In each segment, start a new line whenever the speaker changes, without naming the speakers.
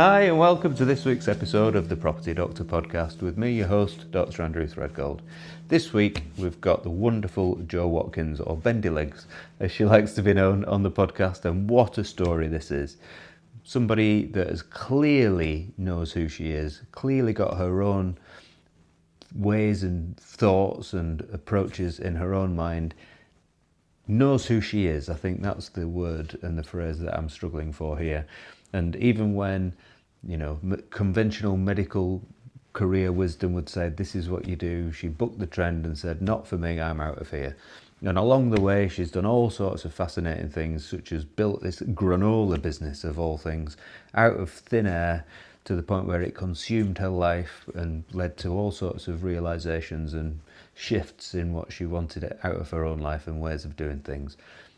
Hi and welcome to this week's episode of the Property Doctor podcast with me, your host, Dr. Andrew Threadgold. This week we've got the wonderful Jo Watkins, or Bendylegs as she likes to be known on the podcast, and what a story this is. Somebody that has clearly knows who she is, clearly got her own ways and thoughts and approaches in her own mind, knows who she is. I think that's the word and the phrase that I'm struggling for here. And even when, conventional medical career wisdom would say, this is what you do, she bucked the trend and said, not for me, I'm out of here. And along the way, she's done all sorts of fascinating things, such as built this granola business, of all things, out of thin air, to the point where it consumed her life and led to all sorts of realizations and shifts in what she wanted out of her own life and ways of doing things.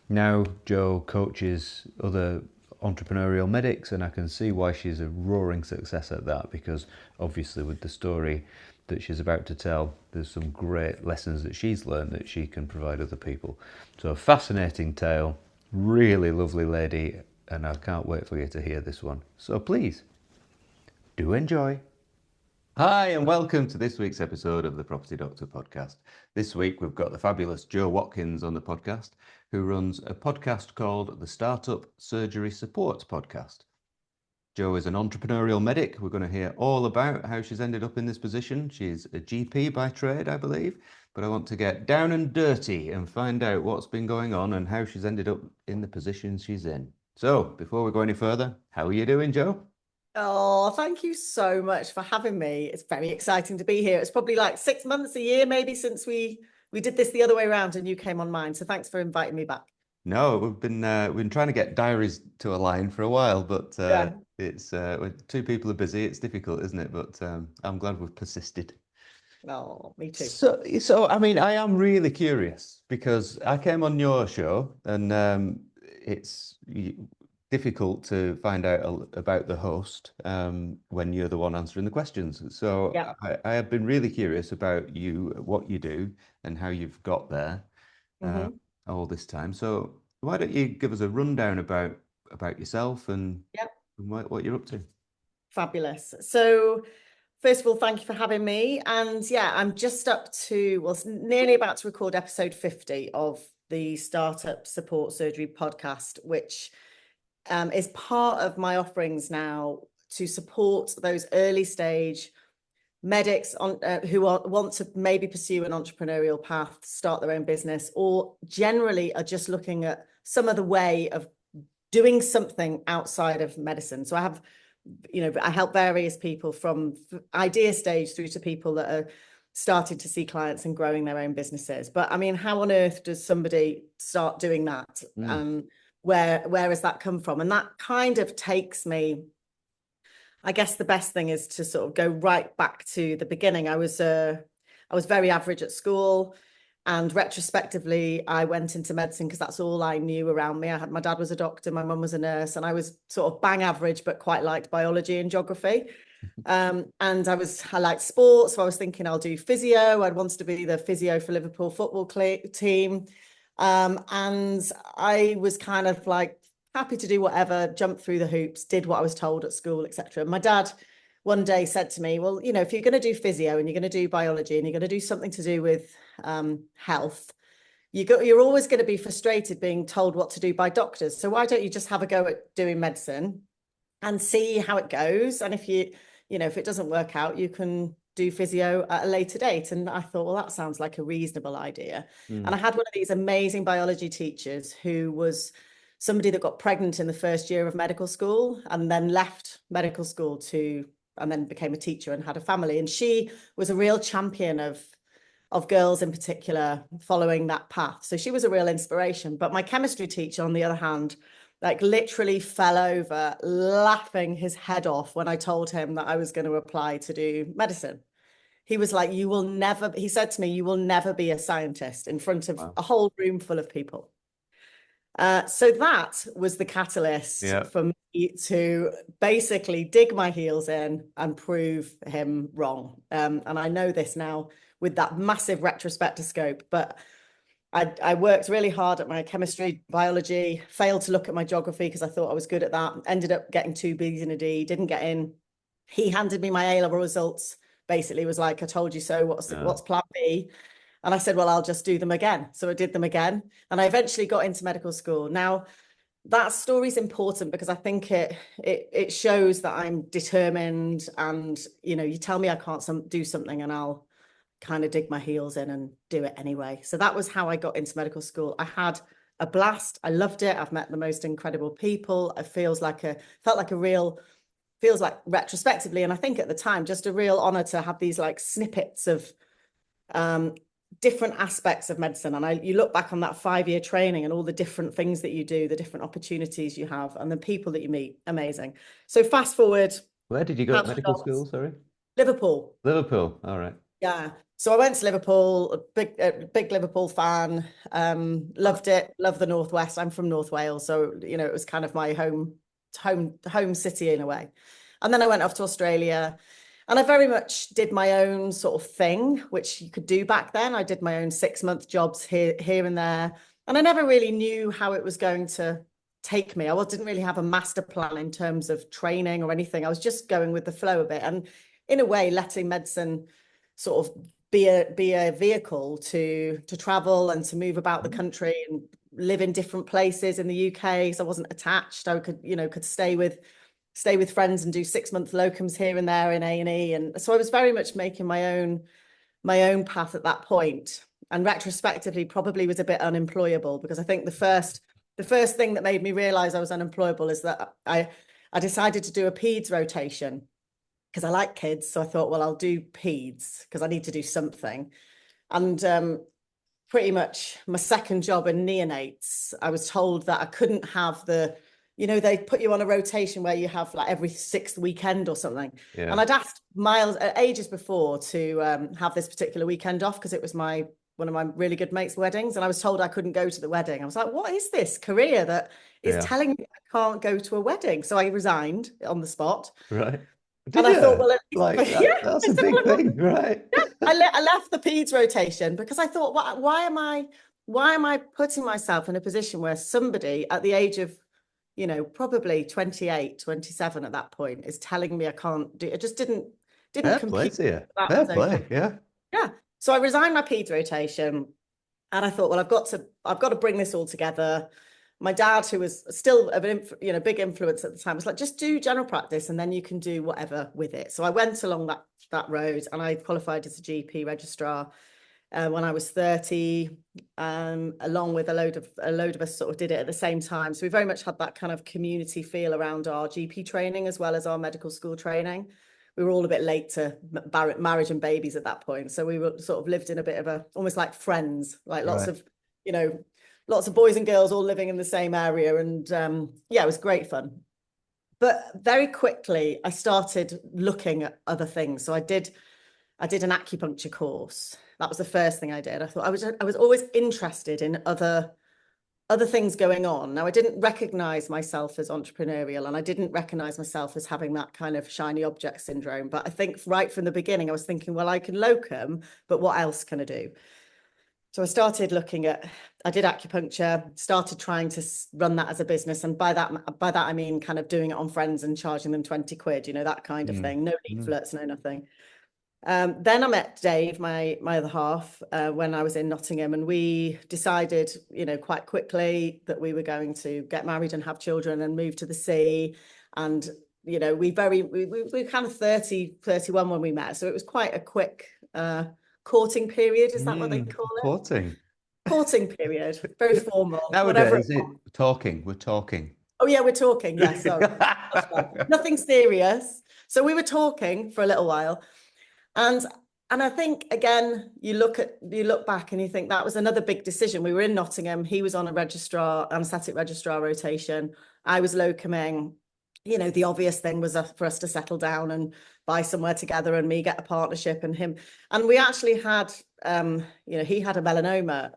Now Jo coaches other entrepreneurial medics, and I can see why she's a roaring success at that, because obviously with the story that she's about to tell, there's some great lessons that she's learned that she can provide other people. So a fascinating tale, really lovely lady, and I can't wait for you to hear this one. So please, do enjoy. Hi and welcome to this week's episode of the Property Doctor podcast. This week we've got the fabulous Jo Watkins on the podcast, who runs a podcast called the Startup Surgery Support Podcast. Jo is an entrepreneurial medic. We're going to hear all about how she's ended up in this position. She's a GP by trade, I believe, but I want to get down and dirty and find out what's been going on and how she's ended up in the position she's in. So before we go any further, how are you doing, Jo?
Oh, thank you so much for having me. It's very exciting to be here. It's probably like 6 months, a year, maybe, since we did this the other way around and you came on mine. So thanks for inviting me back.
No, we've been trying to get diaries to align for a while, but it's when two people are busy, it's difficult, isn't it? But I'm glad we've persisted.
Oh, me too.
So I mean, I am really curious because I came on your show, and it's difficult to find out about the host when you're the one answering the questions. So
Yeah.
I have been really curious about you, what you do, and how you've got there all this time. So why don't you give us a rundown about yourself and,
Yep.
and what you're up to?
Fabulous. So first of all, thank you for having me. And yeah, I'm just up to, well, nearly about to record episode 50 of the Startup Support Surgery podcast, which is part of my offerings now to support those early stage medics who want to maybe pursue an entrepreneurial path, start their own business, or generally are just looking at some other way of doing something outside of medicine. So I have, I help various people from idea stage through to people that are starting to see clients and growing their own businesses. But I mean, how on earth does somebody start doing that? Where has that come from? And that kind of takes me, I guess the best thing is to sort of go right back to the beginning. I was very average at school, and retrospectively, I went into medicine because that's all I knew around me. My dad was a doctor, my mum was a nurse, and I was sort of bang average, but quite liked biology and geography. And I liked sports, so I was thinking I'll do physio. I'd wanted to be the physio for Liverpool football team. And I was kind of like happy to do whatever, jump through the hoops, did what I was told at school, etc. My dad one day said to me, well, if you're going to do physio and you're going to do biology and you're going to do something to do with health, you're always going to be frustrated being told what to do by doctors. So why don't you just have a go at doing medicine and see how it goes? And if if it doesn't work out, you can do physio at a later date. And I thought, well, that sounds like a reasonable idea. And I had one of these amazing biology teachers who was somebody that got pregnant in the first year of medical school and then left medical school and then became a teacher and had a family. And she was a real champion of girls in particular following that path. So she was a real inspiration. But my chemistry teacher, on the other hand, like literally fell over laughing his head off when I told him that I was going to apply to do medicine. He was like, he said to me, you will never be a scientist in front of a whole room full of people. So that was the catalyst for me to basically dig my heels in and prove him wrong. And I know this now with that massive retrospectoscope, but I worked really hard at my chemistry, biology, failed to look at my geography because I thought I was good at that. Ended up getting 2 Bs and a D, didn't get in. He handed me my A-level results, basically was like, I told you so, what's plan B? And I said, well, I'll just do them again. So I did them again. And I eventually got into medical school. Now, that story is important because I think it shows that I'm determined, and you tell me I can't do something and I'll kind of dig my heels in and do it anyway. So that was how I got into medical school. I had a blast. I loved it. I've met the most incredible people. It feels like retrospectively, and I think at the time, just a real honor to have these like snippets of different aspects of medicine. And you look back on that 5-year training and all the different things that you do, the different opportunities you have, and the people that you meet. Amazing. So fast forward.
Where did you go to medical school? Sorry.
Liverpool.
Liverpool. All right.
Yeah. So I went to Liverpool, a big Liverpool fan. Loved it. Love the Northwest. I'm from North Wales, so it was kind of my home city in a way. And then I went off to Australia, and I very much did my own sort of thing, which you could do back then. I did my own 6-month jobs here and there, and I never really knew how it was going to take me. I didn't really have a master plan in terms of training or anything. I was just going with the flow a bit, and in a way, letting medicine sort of be a vehicle to travel and to move about the country and live in different places in the UK. So I wasn't attached. I could stay with friends and do 6-month locums here and there in A&E. And so I was very much making my own path at that point. And retrospectively, probably was a bit unemployable, because I think the first thing that made me realize I was unemployable is that I decided to do a peds rotation, because I like kids. So I thought, well, I'll do peds because I need to do something. And pretty much my second job in neonates, I was told that I couldn't have they put you on a rotation where you have like every 6th weekend or something. Yeah. And I'd asked Miles ages before to have this particular weekend off because it was one of my really good mates' weddings. And I was told I couldn't go to the wedding. I was like, what is this career that is telling me I can't go to a wedding? So I resigned on the spot.
Right.
And I thought, well,
that's a big thing, right?
Yeah, I left the peds rotation because I thought, why am I putting myself in a position where somebody at the age of, probably 28, 27 at that point is telling me I can't do it. Just didn't
Fair
compete.
Fair play, yeah.
Yeah. So I resigned my peds rotation, and I thought, well, I've got to bring this all together. My dad, who was still a big influence at the time, was like, just do general practice and then you can do whatever with it. So I went along that road, and I qualified as a GP registrar when I was 30, along with a load of us sort of did it at the same time. So we very much had that kind of community feel around our GP training as well as our medical school training. We were all a bit late to marriage and babies at that point. So we were sort of lived in a bit of almost like friends, like lots of boys and girls all living in the same area. And it was great fun. But very quickly, I started looking at other things. So I did an acupuncture course. That was the first thing I did. I thought I was always interested in other things going on. Now, I didn't recognize myself as entrepreneurial, and I didn't recognize myself as having that kind of shiny object syndrome. But I think right from the beginning, I was thinking, well, I can locum, but what else can I do? So I started I did acupuncture, started trying to run that as a business. And by that, I mean kind of doing it on friends and charging them 20 quid, that kind of thing. No leaflets, no nothing. Then I met Dave, my other half, when I was in Nottingham, and we decided, quite quickly that we were going to get married and have children and move to the sea. And, we were kind of 30, 31 when we met. So it was quite a quick, courting period, is that what they call it? Courting period, very formal.
Nowadays, talking. We're talking.
Oh yeah, we're talking. Yeah, sorry. Nothing serious. So we were talking for a little while, and I think again, you look back and you think that was another big decision. We were in Nottingham. He was on a anaesthetic registrar rotation. I was locuming. The obvious thing was for us to settle down and buy somewhere together, and me get a partnership, and him. And we actually had, he had a melanoma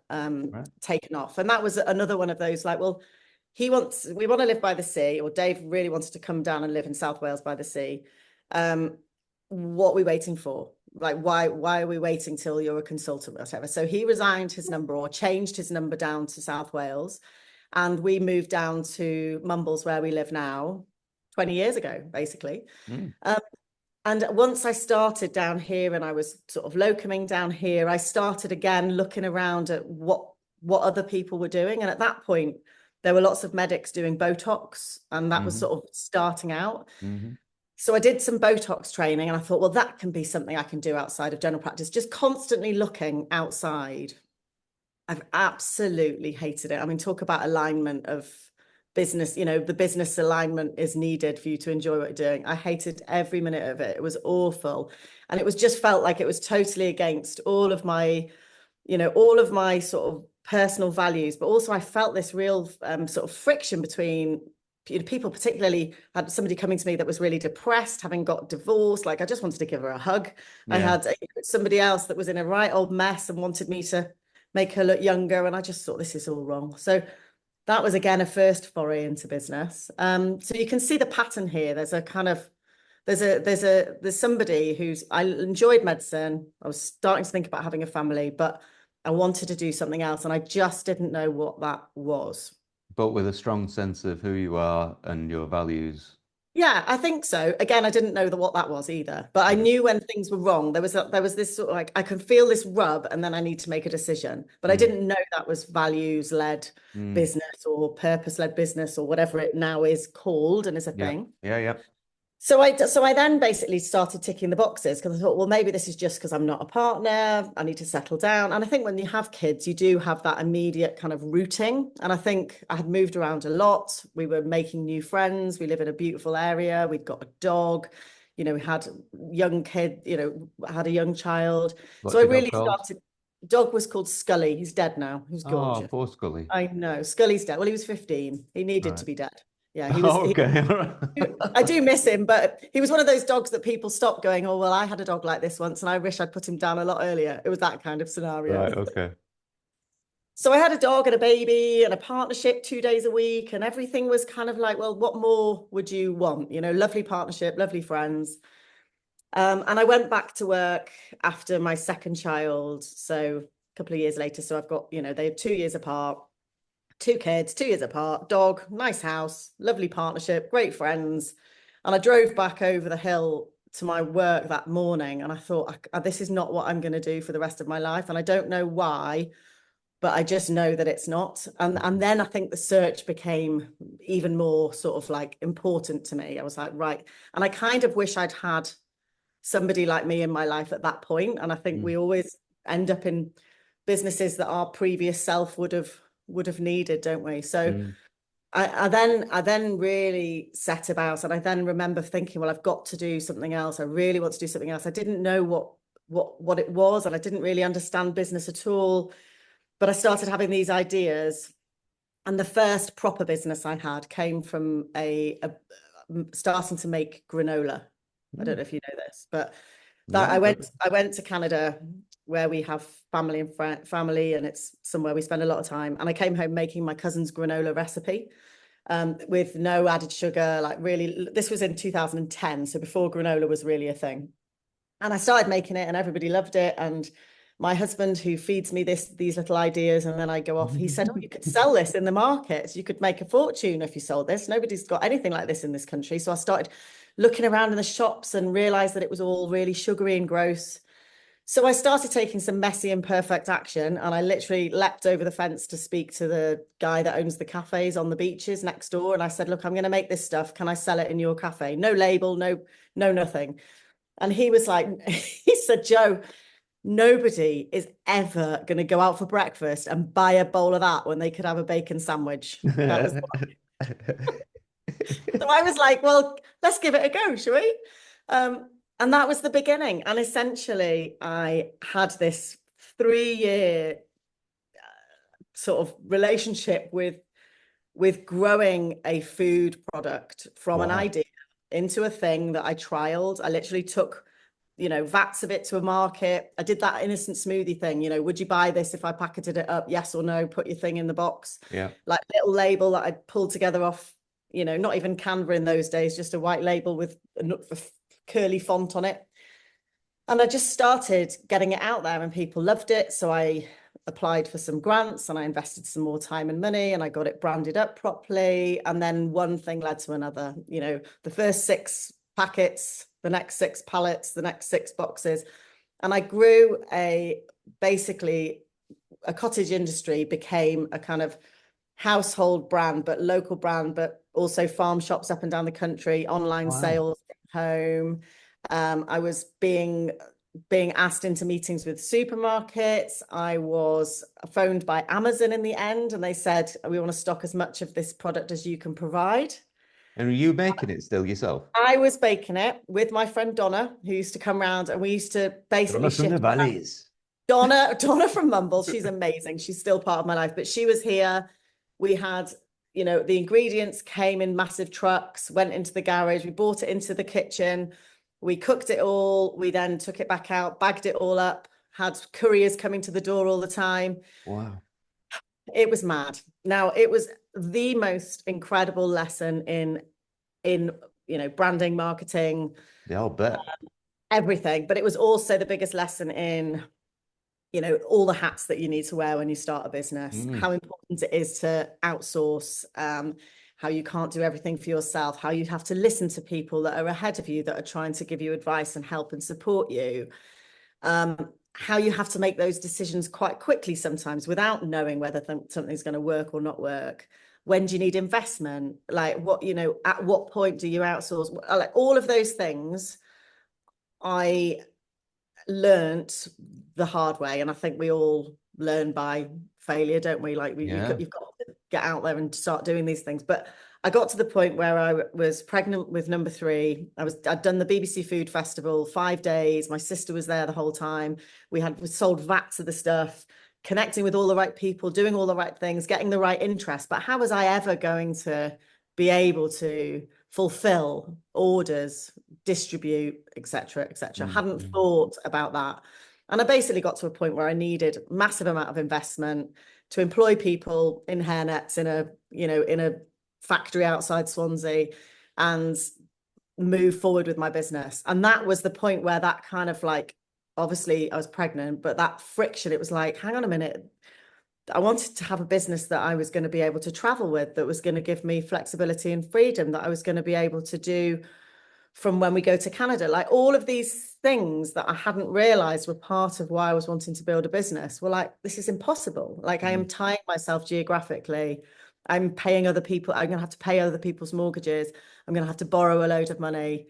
taken off. And that was another one of those like, well, we want to live by the sea, or Dave really wanted to come down and live in South Wales by the sea. What are we waiting for? like, why are we waiting till you're a consultant or whatever? So he resigned his number, or changed his number, down to South Wales. And we moved down to Mumbles, where we live now, 20 years ago, basically. And once I started down here and I was sort of locuming down here, I started again looking around at what other people were doing. And at that point, there were lots of medics doing Botox, and that was sort of starting out. So I did some Botox training, and I thought, well, that can be something I can do outside of general practice, just constantly looking outside. I've absolutely hated it. I mean, talk about alignment of business, you know, the business alignment is needed for you to enjoy what you're doing. I hated every minute of it. It was awful. And it was just felt like it was totally against all of my, you know, all of my sort of personal values. But also I felt this real sort of friction between, you know, people. Particularly had somebody coming to me that was really depressed, having got divorced. Like, I just wanted to give her a hug. I had somebody else that was in a right old mess and wanted me to make her look younger. And I just thought, this is all wrong. So that was, again, a first foray into business. So you can see the pattern here. There's a kind of, there's somebody who's, I enjoyed medicine. I was starting to think about having a family, but I wanted to do something else. And I just didn't know what that was.
But with a strong sense of who you are and your values.
Yeah, I think so. Again, I didn't know what that was either, but I knew when things were wrong. There was this sort of like, I could feel this rub, and then I need to make a decision. But I didn't know that was values-led business or purpose-led business, or whatever it now is called and is a thing.
Yeah.
So I then basically started ticking the boxes, because I thought, well, maybe this is just because I'm not a partner. I need to settle down. And I think when you have kids, you do have that immediate kind of rooting. And I think I had moved around a lot. We were making new friends. We live in a beautiful area. We'd got a dog. You know, we had young kid, you know, had a young child.
What's
so I
your dog
really
called?
started. Dog was called Scully. He's dead now. He's gorgeous.
Oh, poor Scully.
I know. Scully's dead. Well, he was 15. He needed to be dead. Yeah, he was.
Oh, okay.
I do miss him, but he was one of those dogs that people stop going, oh, well, I had a dog like this once and I wish I'd put him down a lot earlier. It was that kind of scenario.
Right, okay.
So I had a dog and a baby and a partnership 2 days a week, and everything was kind of like, well, what more would you want? You know, lovely partnership, lovely friends. And I went back to work after my second child. So a couple of years later. So I've got, you know, they're 2 years apart. 2 kids, 2 years apart, dog, nice house, lovely partnership, great friends. And I drove back over the hill to my work that morning, and I thought, this is not what I'm going to do for the rest of my life. And I don't know why, but I just know that it's not. And then I think the search became even more sort of like important to me. I was like, right. And I kind of wish I'd had somebody like me in my life at that point. And I think we always end up in businesses that our previous self would have needed, don't we? So I then really set about, and I then remember thinking, well, I've got to do something else. I really want to do something else. I didn't know what it was, and I didn't really understand business at all, but I started having these ideas. And the first proper business I had came from a starting to make granola. I don't know if you know this, but that I went to Canada, where we have family and it's somewhere we spend a lot of time. And I came home making my cousin's granola recipe with no added sugar. Like, really, this was in 2010, so before granola was really a thing. And I started making it, and everybody loved it. And my husband, who feeds me these little ideas, and then I go off, he said, oh, you could sell this in the market. You could make a fortune if you sold this. Nobody's got anything like this in this country. So I started looking around in the shops and realized that it was all really sugary and gross. So I started taking some messy imperfect action, and I literally leapt over the fence to speak to the guy that owns the cafes on the beaches next door. And I said, look, I'm going to make this stuff. Can I sell it in your cafe? No label, no nothing. And he was like, he said, Jo, nobody is ever going to go out for breakfast and buy a bowl of that when they could have a bacon sandwich. That was so I was like, well, let's give it a go, shall we? And that was the beginning. And essentially, I had this 3-year sort of relationship with growing a food product from an idea into a thing that I trialed. I literally took, you know, vats of it to a market. I did that innocent smoothie thing. You know, would you buy this if I packeted it up? Yes or no? Put your thing in the box.
Yeah.
Like a little label that I pulled together off, you know, not even Canva in those days, just a white label with a curly font on it. And I just started getting it out there and people loved it. So I applied for some grants and I invested some more time and money and I got it branded up properly. And then one thing led to another, the first 6 packets, the next 6 pallets, the next 6 boxes. And I grew basically a cottage industry became a kind of household brand, but local brand, but also farm shops up and down the country, online sales home. I was being asked into meetings with supermarkets. I was phoned by Amazon in the end, and they said, we want to stock as much of this product as you can provide.
And are you making it still yourself?
I was baking it with my friend Donna, who used to come around, and we used to basically
From the valleys.
Donna from Mumbles. She's amazing. She's still part of my life, but she was here. We had, the ingredients came in massive trucks, went into the garage. We brought it into the kitchen. We cooked it all. We then took it back out, bagged it all up, had couriers coming to the door all the time.
Wow.
It was mad. Now, it was the most incredible lesson in branding, marketing.
Yeah, I'll bet.
Everything. But it was also the biggest lesson in all the hats that you need to wear when you start a business, how important it is to outsource, how you can't do everything for yourself, how you have to listen to people that are ahead of you that are trying to give you advice and help and support you, how you have to make those decisions quite quickly sometimes without knowing whether something's going to work or not work. When do you need investment? Like at what point do you outsource? Like all of those things I learnt the hard way, and I think we all learn by failure, don't we? Like you've got to get out there and start doing these things. But I got to the point where I was pregnant with number 3. I'd done the BBC Food Festival 5 days. My sister was there the whole time. We sold vats of the stuff, connecting with all the right people, doing all the right things, getting the right interest. But how was I ever going to be able to fulfill orders, distribute, etc., etc.? Hadn't thought about that. And I basically got to a point where I needed a massive amount of investment to employ people in hairnets in a factory outside Swansea and move forward with my business. And that was the point where that kind of like, obviously I was pregnant, but that friction, it was like, hang on a minute. I wanted to have a business that I was going to be able to travel with, that was going to give me flexibility and freedom, that I was going to be able to do from when we go to Canada. Like all of these things that I hadn't realized were part of why I was wanting to build a business were like, this is impossible. Like I am tying myself geographically. I'm paying other people. I'm going to have to pay other people's mortgages. I'm going to have to borrow a load of money.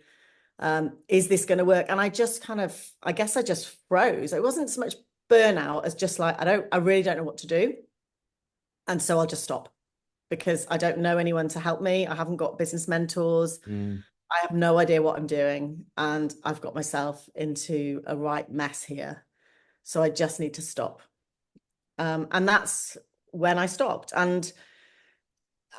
Is this going to work? And I just I guess I just froze. It wasn't so much burnout as just like, I really don't know what to do. And so I'll just stop because I don't know anyone to help me. I haven't got business mentors. I have no idea what I'm doing. And I've got myself into a right mess here. So I just need to stop. And that's when I stopped. And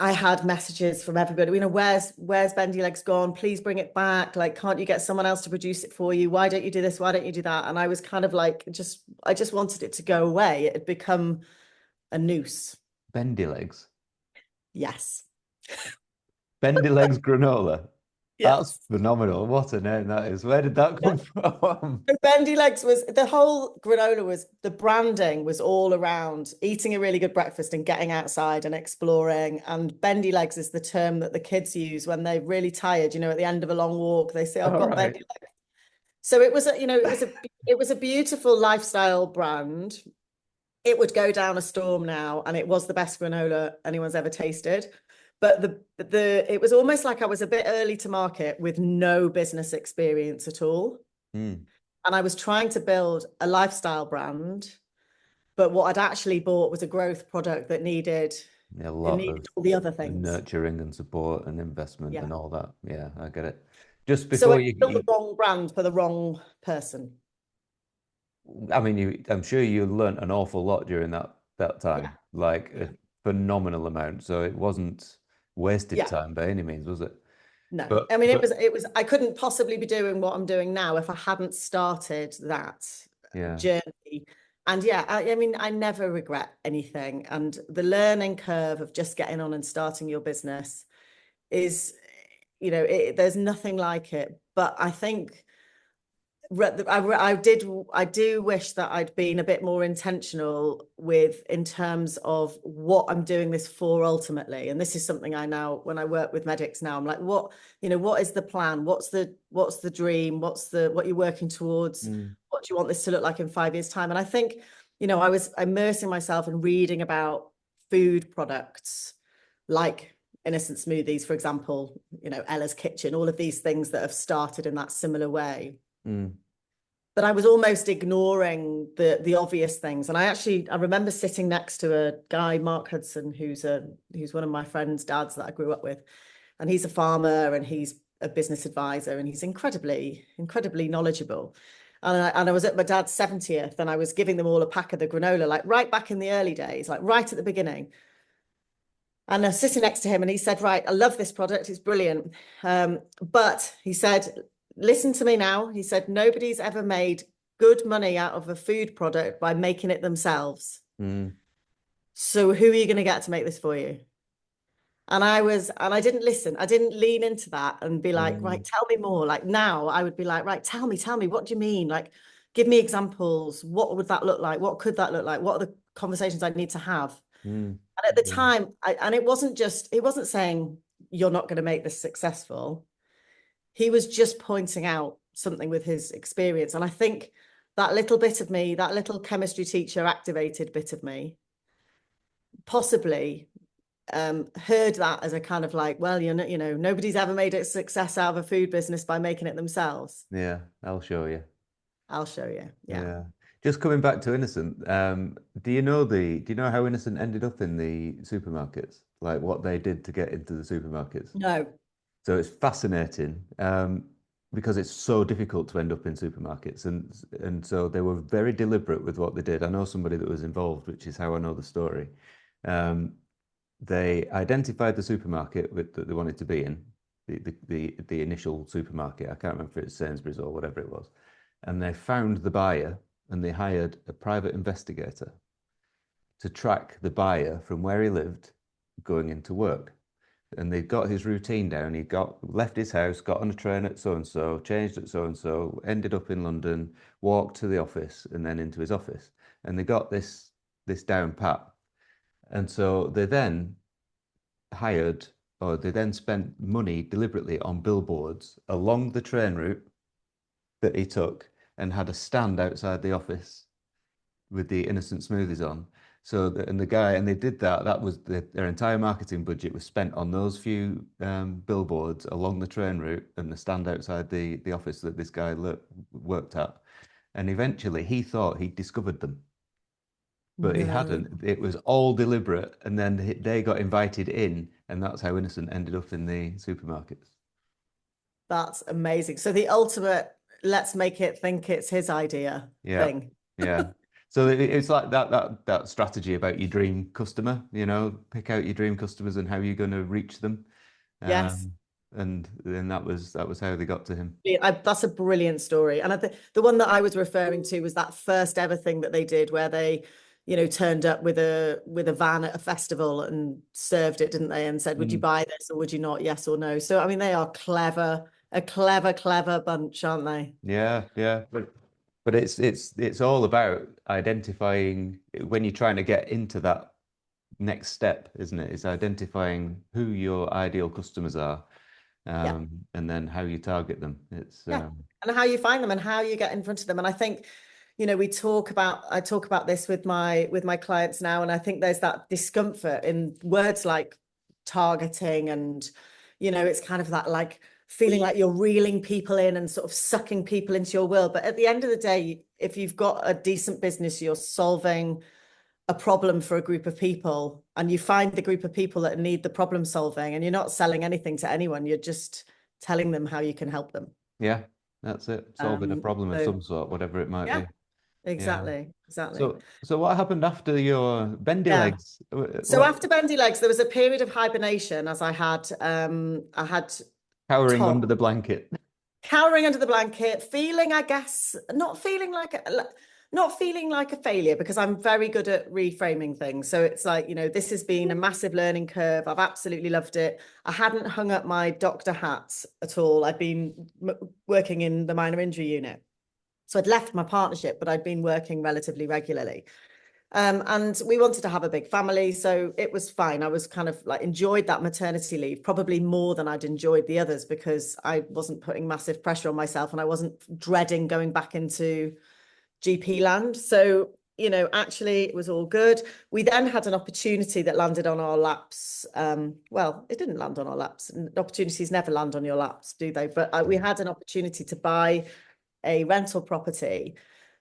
I had messages from everybody, where's Bendylegs gone? Please bring it back. Like, can't you get someone else to produce it for you? Why don't you do this? Why don't you do that? And I was kind of like, I just wanted it to go away. It had become a noose.
Bendylegs.
Yes.
Bendylegs granola.
Yes.
That's phenomenal. What a name that is. Where did that come from?
Bendylegs was the whole granola, the branding was all around eating a really good breakfast and getting outside and exploring. And Bendylegs is the term that the kids use when they're really tired, at the end of a long walk, they say, I've got Bendylegs. So it was it was a beautiful lifestyle brand. It would go down a storm now, and it was the best granola anyone's ever tasted. But it was almost like I was a bit early to market with no business experience at all. And I was trying to build a lifestyle brand, but what I'd actually bought was a growth product that needed all the other things.
Nurturing and support and investment and all that. Yeah, I get it. Just
before so I built the wrong brand for the wrong person.
I mean, I'm sure you learned an awful lot during that time, like a phenomenal amount. So it wasn't wasted time by any means, was it?
No, I mean, it was, I couldn't possibly be doing what I'm doing now if I hadn't started that journey. And I mean, I never regret anything. And the learning curve of just getting on and starting your business is, there's nothing like it. But I think I do wish that I'd been a bit more intentional in terms of what I'm doing this for ultimately. And this is something I now, when I work with medics now, I'm like, what is the plan? What's the dream? What you're working towards? What do you want this to look like in 5 years' time? And I think, I was immersing myself in reading about food products like innocent smoothies, for example, Ella's Kitchen, all of these things that have started in that similar way. But I was almost ignoring the obvious things. And I remember sitting next to a guy, Mark Hudson, who's one of my friend's dads that I grew up with. And he's a farmer and he's a business advisor and he's incredibly, incredibly knowledgeable. And I was at my dad's 70th and I was giving them all a pack of the granola, like right back in the early days, like right at the beginning. And I was sitting next to him and he said, right, I love this product. It's brilliant. But he said, listen to me now. He said, nobody's ever made good money out of a food product by making it themselves. So who are you going to get to make this for you? And I didn't listen. I didn't lean into that and be like, right, tell me more. Like now I would be like, right, tell me, what do you mean? Like, give me examples. What would that look like? What could that look like? What are the conversations I need to have? And at the time, it wasn't saying you're not going to make this successful. He was just pointing out something with his experience. And I think that little bit of me, that little chemistry teacher activated bit of me, possibly heard that as a kind of like, well, nobody's ever made a success out of a food business by making it themselves.
Yeah, I'll show you.
I'll show you. Yeah.
Just coming back to Innocent, do you know how Innocent ended up in the supermarkets? Like what they did to get into the supermarkets?
No.
So it's fascinating because it's so difficult to end up in supermarkets, and so they were very deliberate with what they did. I know somebody that was involved, which is how I know the story. They identified the supermarket that they wanted to be in, the initial supermarket. I can't remember if it's Sainsbury's or whatever it was, and they found the buyer and they hired a private investigator to track the buyer from where he lived going into work. And they got his routine down. He left his house, got on a train at so and so, changed at so and so, ended up in London, walked to the office, and then into his office. And they got this down pat. And so they then spent money deliberately on billboards along the train route that he took and had a stand outside the office with the innocent smoothies on. So, they did that. That was their entire marketing budget was spent on those few billboards along the train route and the stand outside the office that this guy worked at. And eventually he thought he'd discovered them. But he hadn't. It was all deliberate. And then they got invited in, and that's how Innocent ended up in the supermarkets.
That's amazing. So the ultimate, let's make it think it's his idea thing.
Yeah. So it's like that strategy about your dream customer, pick out your dream customers and how you're going to reach them.
Yes.
And then that was how they got to him.
That's a brilliant story. And the one that I was referring to was that first ever thing that they did where they, turned up with a van at a festival and served it, didn't they? And said, would you buy this or would you not? Yes or no. So, I mean, they are a clever bunch, aren't they?
Yeah. But it's all about identifying when you're trying to get into that next step, isn't it? It's identifying who your ideal customers are, and then how you target them.
And how you find them and how you get in front of them. And I think, I talk about this with my clients now, and I think there's that discomfort in words like targeting, and it's kind of that like feeling like you're reeling people in and sort of sucking people into your world. But at the end of the day, if you've got a decent business, you're solving a problem for a group of people, and you find the group of people that need the problem solving, and you're not selling anything to anyone, you're just telling them how you can help them.
Yeah, that's it. Solving a problem of some sort, whatever it might be.
Exactly.
So what happened after your Bendylegs?
So after Bendylegs, there was a period of hibernation as I had
cowering under the blanket.
Cowering under the blanket, feeling, I guess, not feeling like a failure, because I'm very good at reframing things. So it's like, this has been a massive learning curve. I've absolutely loved it. I hadn't hung up my doctor hats at all. I'd been working in the minor injury unit. So I'd left my partnership, but I'd been working relatively regularly. And we wanted to have a big family, so it was fine. I was kind of like enjoyed that maternity leave probably more than I'd enjoyed the others, because I wasn't putting massive pressure on myself and I wasn't dreading going back into GP land. So, actually it was all good. We then had an opportunity that landed on our laps. Well, it didn't land on our laps. Opportunities never land on your laps, do they? But we had an opportunity to buy a rental property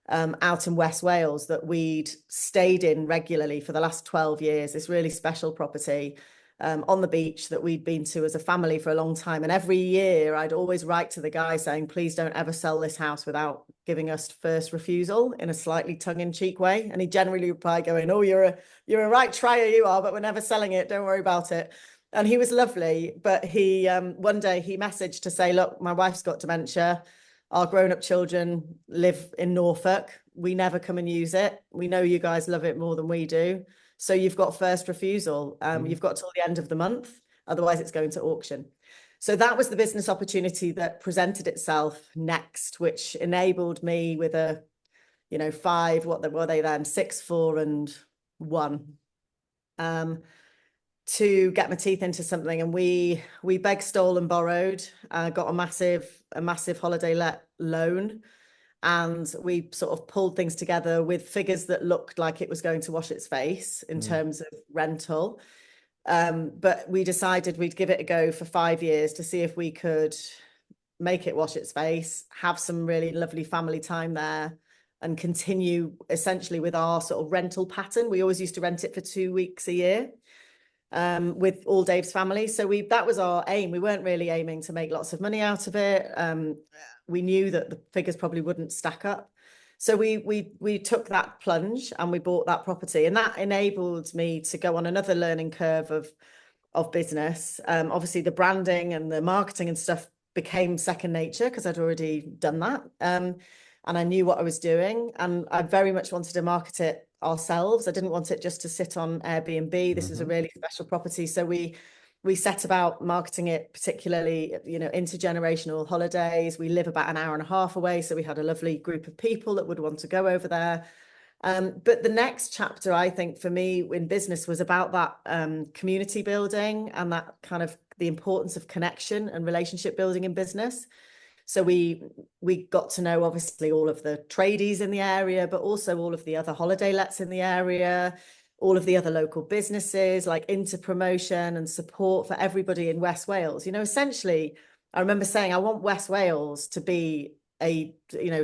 out in West Wales that we'd stayed in regularly for the last 12 years, this really special property on the beach that we'd been to as a family for a long time. And every year I'd always write to the guy saying, please don't ever sell this house without giving us first refusal, in a slightly tongue-in-cheek way. And he generally replied going, oh, you're a right trier, you are, but we're never selling it, don't worry about it. And he was lovely, but he one day he messaged to say, look, my wife's got dementia. Our grown-up children live in Norfolk. We never come and use it. We know you guys love it more than we do. So you've got first refusal. You've got till the end of the month. Otherwise, it's going to auction. So that was the business opportunity that presented itself next, which enabled me with a, 5, what were they then? 6, 4, and 1. To get my teeth into something, and we begged, stole, and borrowed. Got a massive holiday let loan, and we sort of pulled things together with figures that looked like it was going to wash its face in terms of rental. But we decided we'd give it a go for 5 years to see if we could make it wash its face, have some really lovely family time there, and continue essentially with our sort of rental pattern. We always used to rent it for 2 weeks a year with all Dave's family. So that was our aim. We weren't really aiming to make lots of money out of it. We knew that the figures probably wouldn't stack up. So we took that plunge and we bought that property, and that enabled me to go on another learning curve of business. Obviously the branding and the marketing and stuff became second nature because I'd already done that. And I knew what I was doing, and I very much wanted to market it ourselves. I didn't want it just to sit on Airbnb. This is a really special property. So we set about marketing it, particularly, intergenerational holidays. We live about an hour and a half away. So we had a lovely group of people that would want to go over there. But the next chapter, I think, for me in business was about that community building and that kind of the importance of connection and relationship building in business. So we got to know, obviously, all of the tradies in the area, but also all of the other holiday lets in the area, all of the other local businesses, like into promotion and support for everybody in West Wales. Essentially, I remember saying, I want West Wales to be a,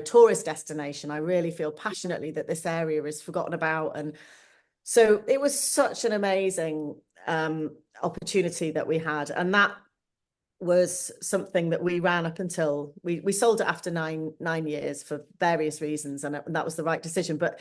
tourist destination. I really feel passionately that this area is forgotten about. And so it was such an amazing opportunity that we had. And that was something that we ran up until we sold it after nine years for various reasons, and that was the right decision. But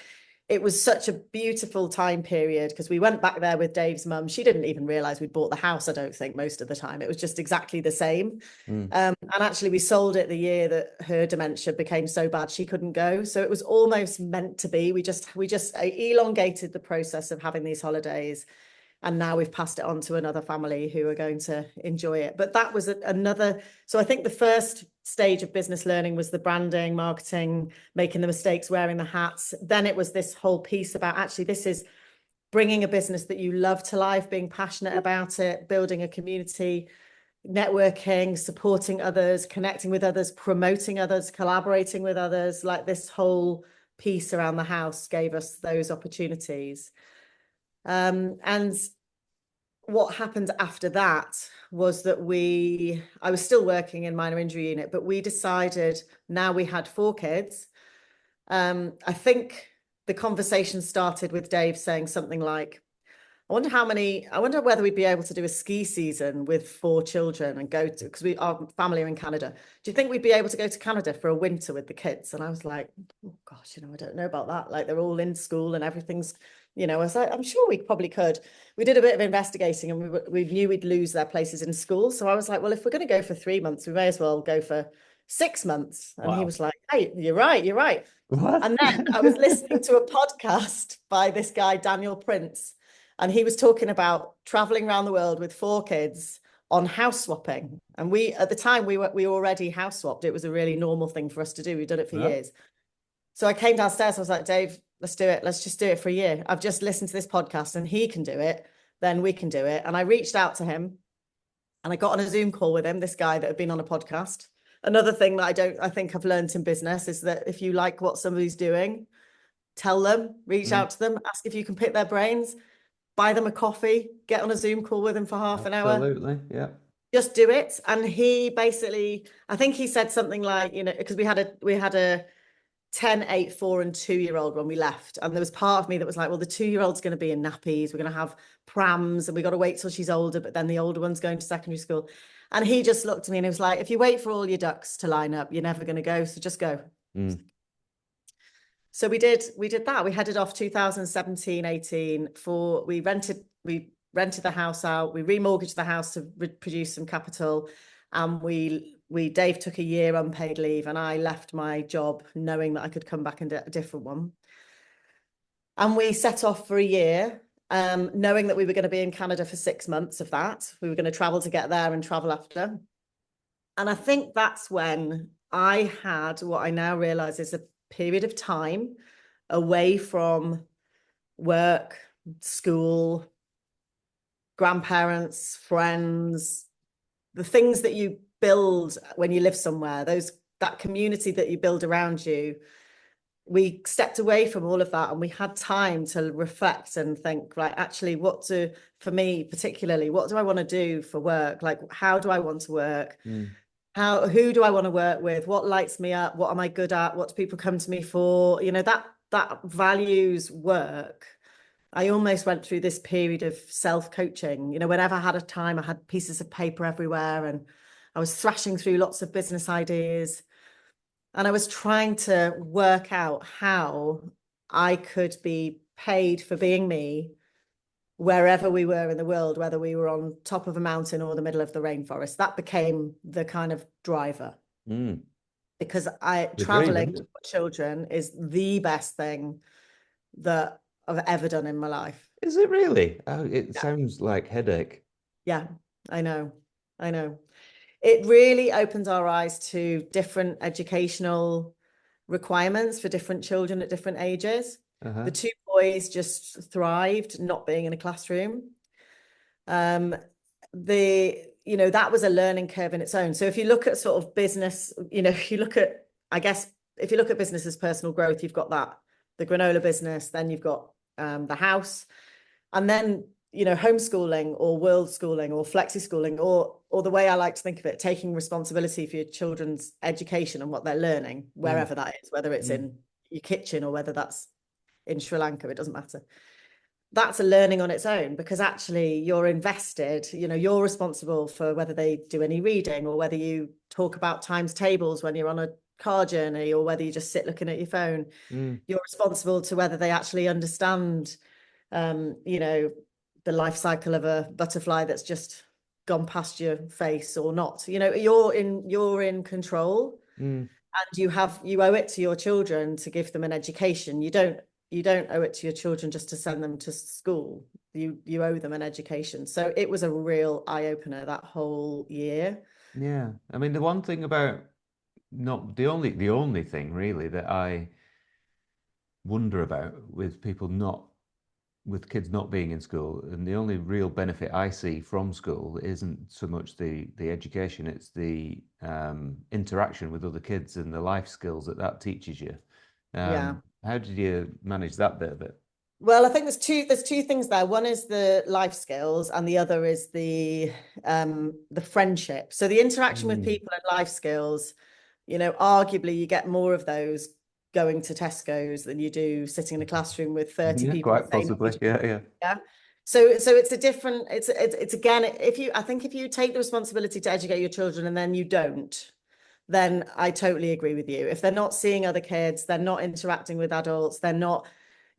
it was such a beautiful time period because we went back there with Dave's mum. She didn't even realize we'd bought the house, I don't think, most of the time. It was just exactly the same. And actually we sold it the year that her dementia became so bad she couldn't go. So it was almost meant to be. We just elongated the process of having these holidays. And now we've passed it on to another family who are going to enjoy it. But that was another. So I think the first stage of business learning was the branding, marketing, making the mistakes, wearing the hats. Then it was this whole piece about actually this is bringing a business that you love to life, being passionate about it, building a community, networking, supporting others, connecting with others, promoting others, collaborating with others. Like this whole piece around the house gave us those opportunities. And what happened after that was that I was still working in minor injury unit, but we decided now we had 4 kids. I think the conversation started with Dave saying something like, I wonder whether we'd be able to do a ski season with 4 children and go to, because our family are in Canada. Do you think we'd be able to go to Canada for a winter with the kids? And I was like, oh gosh, I don't know about that. Like they're all in school and everything's, I was like, I'm sure we probably could. We did a bit of investigating and we knew we'd lose their places in school. So I was like, well, if we're going to go for 3 months, we may as well go for 6 months. And he was like, hey, you're right.
What?
And then I was listening to a podcast by this guy, Daniel Prince. And he was talking about traveling around the world with 4 kids on house swapping. And at the time we were already house swapped. It was a really normal thing for us to do. We've done it for years. So I came downstairs. I was like, Dave, let's do it. Let's just do it for a year. I've just listened to this podcast and he can do it. Then we can do it. And I reached out to him and I got on a Zoom call with him, this guy that had been on a podcast. Another thing that I think I've learned in business is that if you like what somebody's doing, tell them, reach out to them, ask if you can pick their brains, buy them a coffee, get on a Zoom call with them for half an hour.
Absolutely, yeah.
Just do it. And he basically, I think he said something like, because we had a 10, 8, 4, and 2-year-old when we left. And there was part of me that was like, well, the 2-year-old's going to be in nappies. We're going to have prams and we got to wait till she's older. But then the older one's going to secondary school. And he just looked at me and he was like, if you wait for all your ducks to line up, you're never going to go. So just go. So we did that. We headed off 2017, 18 we rented the house out. We remortgaged the house to produce some capital. And Dave took a year unpaid leave and I left my job knowing that I could come back and do a different one. And we set off for a year, knowing that we were going to be in Canada for 6 months of that. We were going to travel to get there and travel after. And I think that's when I had what I now realize is a period of time away from work, school, grandparents, friends, the things that you build when you live somewhere, that community that you build around you. We stepped away from all of that and we had time to reflect and think, right, actually, for me particularly, what do I want to do for work? Like, how do I want to work? Who do I want to work with? What lights me up? What am I good at? What do people come to me for? That values work. I almost went through this period of self-coaching. Whenever I had a time, I had pieces of paper everywhere and I was thrashing through lots of business ideas. And I was trying to work out how I could be paid for being me wherever we were in the world, whether we were on top of a mountain or the middle of the rainforest. That became the kind of driver. Because traveling with children is the best thing that I've ever done in my life.
Is it really? Oh, it sounds like headache.
Yeah, I know. It really opens our eyes to different educational requirements for different children at different ages. The 2 boys just thrived not being in a classroom. That was a learning curve in its own. So if you look at sort of business, if you look at business as personal growth, you've got the granola business, then you've got the house, and then homeschooling or world schooling or flexi schooling, or the way I like to think of it, taking responsibility for your children's education and what they're learning, wherever that is, whether it's in your kitchen or whether that's in Sri Lanka, it doesn't matter. That's a learning on its own, because actually you're invested, you're responsible for whether they do any reading or whether you talk about times tables when you're on a car journey or whether you just sit looking at your phone. You're responsible to whether they actually understand, the life cycle of a butterfly that's just gone past your face or not. You're in control, and you owe it to your children to give them an education. You don't owe it to your children just to send them to school. You owe them an education. So it was a real eye-opener that whole year.
Yeah. I mean, the one thing about not the only thing really that I wonder about with kids not being in school, and the only real benefit I see from school isn't so much the education, it's the interaction with other kids and the life skills that teaches you. How did you manage that bit of it?
Well, I think there's two things there. One is the life skills and the other is the friendship. So the interaction with people and life skills, arguably you get more of those going to Tesco's than you do sitting in a classroom with 30 people.
Quite possibly. Yeah.
So it's a different, it's again, if you take the responsibility to educate your children and then you don't, then I totally agree with you. If they're not seeing other kids, they're not interacting with adults, they're not,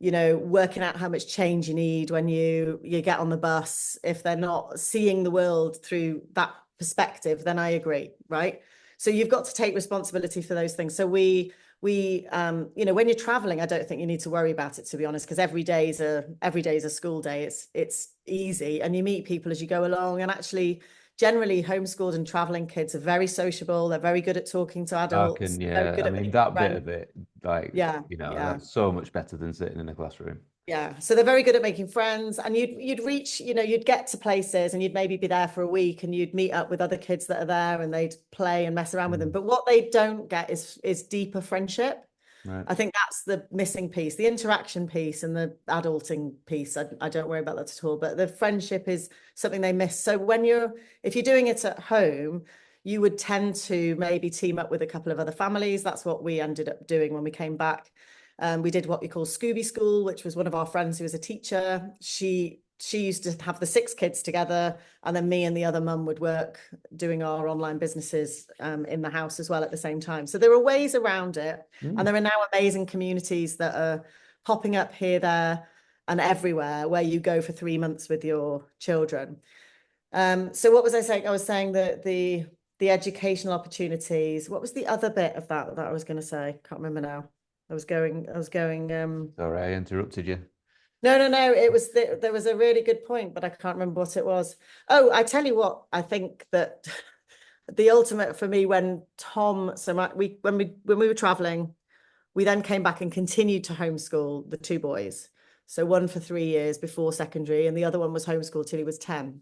working out how much change you need when you get on the bus, if they're not seeing the world through that perspective, then I agree, right? So you've got to take responsibility for those things. So we when you're traveling, I don't think you need to worry about it, to be honest, because every day is a school day. It's easy, and you meet people as you go along, and actually generally homeschooled and traveling kids are very sociable. They're very good at talking to adults. Very
Yeah.
good
I
at
mean,
making
that bit
friends.
of it, like,
Yeah,
you know,
yeah.
that's so much better than sitting in a classroom.
Yeah, so they're very good at making friends, and you'd reach, you'd get to places and you'd maybe be there for a week and you'd meet up with other kids that are there and they'd play and mess around with them. But what they don't get is deeper friendship.
Right.
I think that's the missing piece, the interaction piece and the adulting piece. I don't worry about that at all, but the friendship is something they miss. So if you're doing it at home, you would tend to maybe team up with a couple of other families. That's what we ended up doing when we came back. We did what we call Scooby School, which was one of our friends who was a teacher. She used to have the 6 kids together, and then me and the other mum would work doing our online businesses in the house as well at the same time. So there are ways around it, and there are now amazing communities that are popping up here, there, and everywhere where you go for 3 months with your children. So what was I saying? I was saying that the educational opportunities. What was the other bit of that I was going to say? Can't remember now. I was going.
Sorry, I interrupted you.
No. There was a really good point, but I can't remember what it was. Oh, I tell you what, I think that the ultimate for me when when we were traveling, we then came back and continued to homeschool the 2 boys. So one for 3 years before secondary, and the other one was homeschooled till he was 10.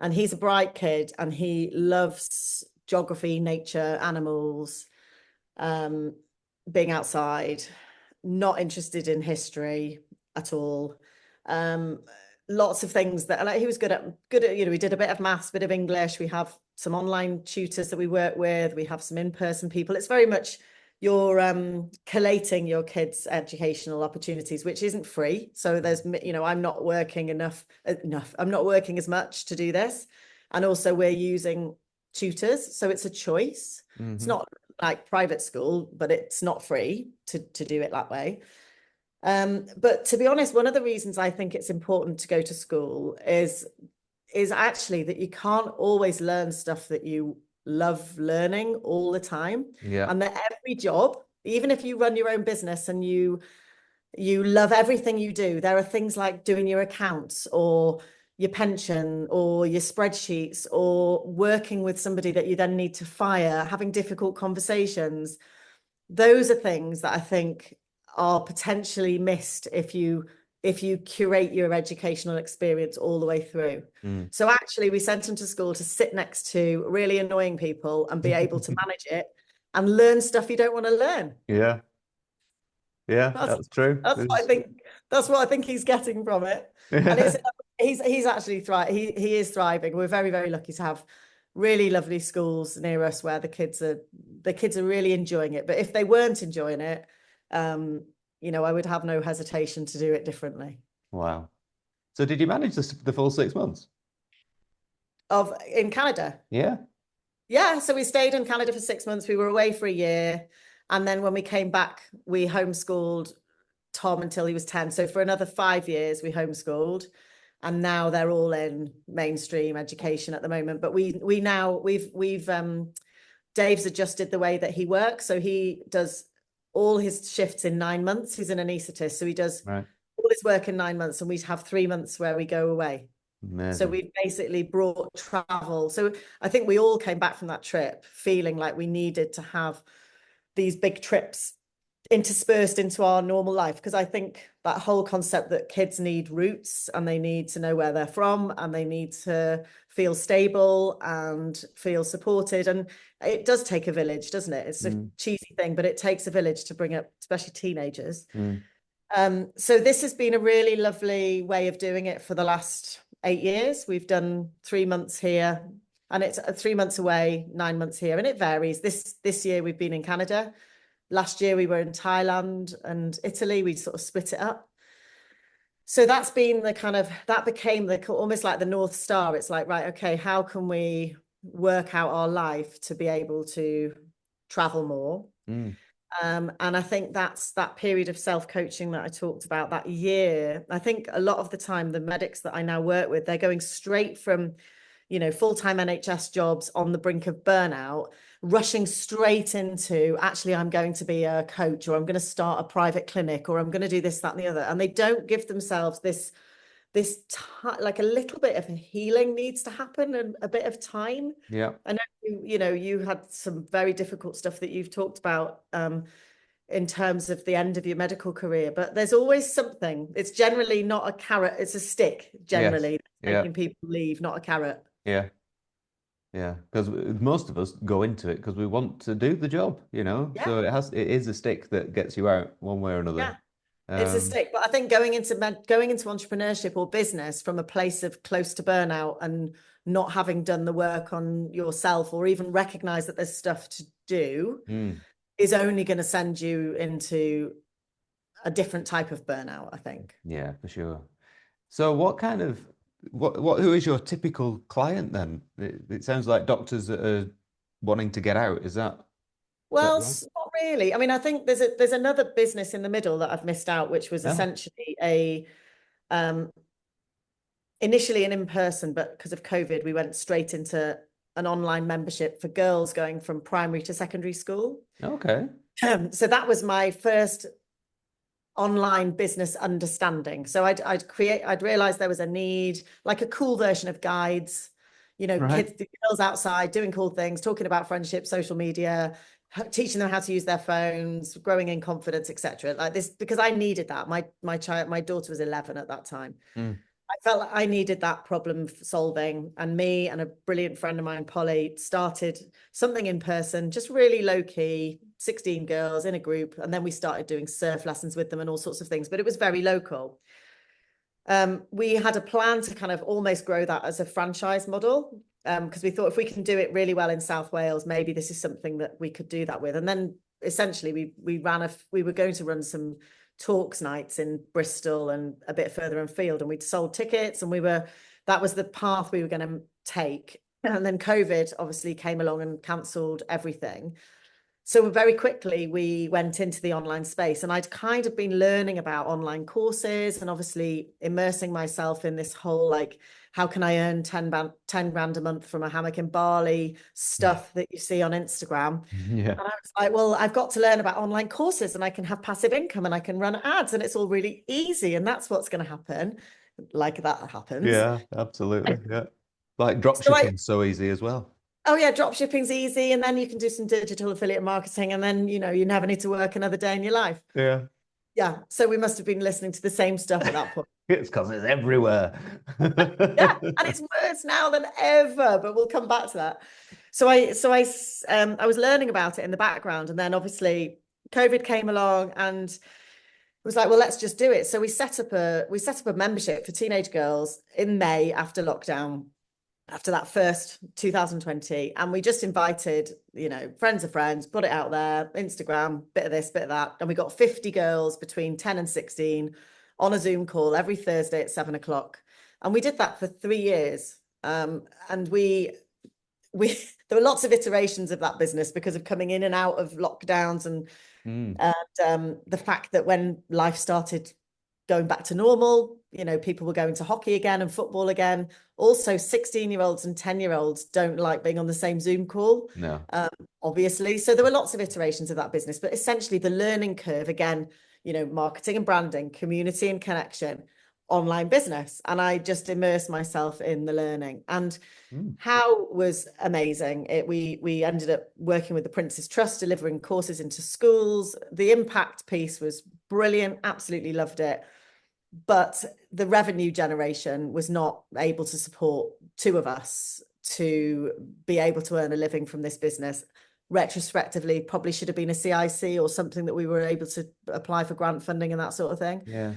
And he's a bright kid, and he loves geography, nature, animals, being outside, not interested in history at all. Lots of things that he was good at, we did a bit of maths, bit of English. We have some online tutors that we work with. We have some in-person people. It's very much you're collating your kids' educational opportunities, which isn't free. So there's, I'm not working enough. I'm not working as much to do this. And also we're using tutors. So it's a choice. It's not like private school, but it's not free to do it that way. But to be honest, one of the reasons I think it's important to go to school is actually that you can't always learn stuff that you love learning all the time.
Yeah.
And that every job, even if you run your own business and you love everything you do, there are things like doing your accounts or your pension or your spreadsheets or working with somebody that you then need to fire, having difficult conversations. Those are things that I think are potentially missed if you curate your educational experience all the way through. So actually we sent him to school to sit next to really annoying people and be able to manage it and learn stuff you don't want to learn.
Yeah. Yeah, that's true.
That's what I think he's getting from it. And he's actually thriving. He is thriving. We're very, very lucky to have really lovely schools near us where the kids are really enjoying it. But if they weren't enjoying it, I would have no hesitation to do it differently.
Wow. So did you manage the full 6 months?
In Canada?
Yeah.
Yeah. So we stayed in Canada for 6 months. We were away for a year. And then when we came back, we homeschooled Tom until he was 10. So for another 5 years, we homeschooled. And now they're all in mainstream education at the moment. But we've Dave's adjusted the way that he works. So he does all his shifts in 9 months. He's an anaesthetist. So he does all his work in 9 months, and we'd have 3 months where we go away. Amazing. So we basically brought travel. So I think we all came back from that trip feeling like we needed to have these big trips interspersed into our normal life, because I think that whole concept that kids need roots and they need to know where they're from and they need to feel stable and feel supported, and it does take a village, doesn't it? It's a cheesy thing, but it takes a village to bring up especially teenagers. So this has been a really lovely way of doing it for the last 8 years. We've done 3 months here, and it's 3 months away, 9 months here, and it varies. This year we've been in Canada. Last year we were in Thailand and Italy. We sort of split it up. So that's been that became almost like the North Star. It's like, right, okay, how can we work out our life to be able to travel more? And I think that's that period of self-coaching that I talked about, that year. I think a lot of the time, the medics that I now work with, they're going straight from, full-time NHS jobs on the brink of burnout, rushing straight into, actually, I'm going to be a coach, or I'm going to start a private clinic, or I'm going to do this, that, and the other. And they don't give themselves this like a little bit of healing needs to happen and a bit of time.
Yeah.
I know you had some very difficult stuff that you've talked about in terms of the end of your medical career, but there's always something. It's generally not a carrot, it's a stick,
Yes.
generally,
Yeah.
making people leave, not a carrot.
Yeah. Yeah. Because most of us go into it because we want to do the job,
Yeah,
So it is a stick that gets you out one way or another.
yeah. It's a
Um,
stick, but I think going into entrepreneurship or business from a place of close to burnout and not having done the work on yourself or even recognize that there's stuff to do
mm,
is only going to send you into a different type of burnout, I think.
yeah, for sure. So who is your typical client then? It sounds like doctors that are wanting to get out. Is that
Well,
right?
not really. I mean, I think there's another business in the middle that I've missed out, which was
No.
essentially a um initially an in-person, but because of COVID, we went straight into an online membership for girls going from primary to secondary school.
Okay.
So that was my first online business understanding. So I'd realized there was a need, like a cool version of guides,
Right.
kids, girls outside doing cool things, talking about friendship, social media, teaching them how to use their phones, growing in confidence, etc. Like this, because I needed that. My daughter was 11 at that time.
Mm.
I felt like I needed that problem solving, and me and a brilliant friend of mine, Polly, started something in person, just really low key, 16 girls in a group. And then we started doing surf lessons with them and all sorts of things, but it was very local. We had a plan to kind of almost grow that as a franchise model, because we thought if we can do it really well in South Wales, maybe this is something that we could do that with. And then essentially we were going to run some talks nights in Bristol and a bit further afield, and we'd sold tickets, and that was the path we were going to take. And then COVID obviously came along and cancelled everything. So very quickly we went into the online space, and I'd kind of been learning about online courses and obviously immersing myself in this whole, like, how can I earn 10 grand a month from a hammock in Bali stuff that you see on Instagram.
Yeah.
And I was like, well, I've got to learn about online courses, and I can have passive income, and I can run ads, and it's all really easy. And that's what's going to happen. Like that happens.
Yeah, absolutely. Yeah. Like drop
So
shipping so easy as well.
oh yeah, drop shipping's easy. And then you can do some digital affiliate marketing, and then, you never need to work another day in your life.
Yeah.
Yeah. So we must have been listening to the same stuff at that point.
It's because it's everywhere.
Yeah. And it's worse now than ever, but we'll come back to that. I was learning about it in the background, and then obviously COVID came along and was like, well, let's just do it. So we set up a membership for teenage girls in May after lockdown, after that first 2020. And we just invited, friends of friends, put it out there, Instagram, bit of this, bit of that. And we got 50 girls between 10 and 16 on a Zoom call every Thursday at 7 o'clock. And we did that for 3 years. And we there were lots of iterations of that business because of coming in and out of lockdowns and
Mm.
the fact that when life started going back to normal, people were going to hockey again and football again. Also, 16-year-olds and 10-year-olds don't like being on the same Zoom call,
No.
obviously. So there were lots of iterations of that business, but essentially the learning curve, again, marketing and branding, community and connection, online business. And I just immersed myself in the learning. And how was amazing. We ended up working with the Prince's Trust, delivering courses into schools. The impact piece was brilliant. Absolutely loved it. But the revenue generation was not able to support two of us to be able to earn a living from this business. Retrospectively, probably should have been a CIC or something that we were able to apply for grant funding and that sort of thing.
Yeah.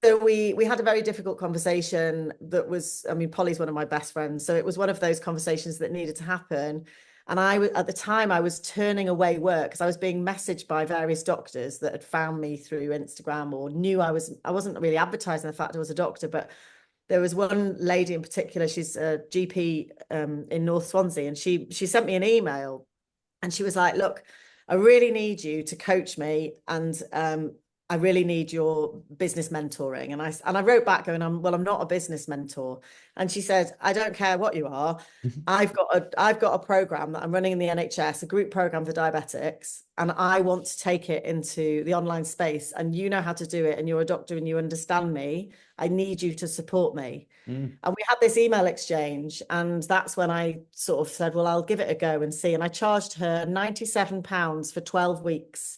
So we had a very difficult conversation that was, I mean, Polly's one of my best friends. So it was one of those conversations that needed to happen. And at the time, I was turning away work because I was being messaged by various doctors that had found me through Instagram or knew I wasn't really advertising the fact I was a doctor, but there was one lady in particular, she's a GP in North Swansea, and she sent me an email, and she was like, look, I really need you to coach me and I really need your business mentoring. And I wrote back going, I'm not a business mentor. And she said, I don't care what you are. I've got a program that I'm running in the NHS, a group program for diabetics, and I want to take it into the online space. And you know how to do it, and you're a doctor and you understand me. I need you to support me.
Mm.
And we had this email exchange, and that's when I sort of said, well, I'll give it a go and see. And I charged her £97 for 12 weeks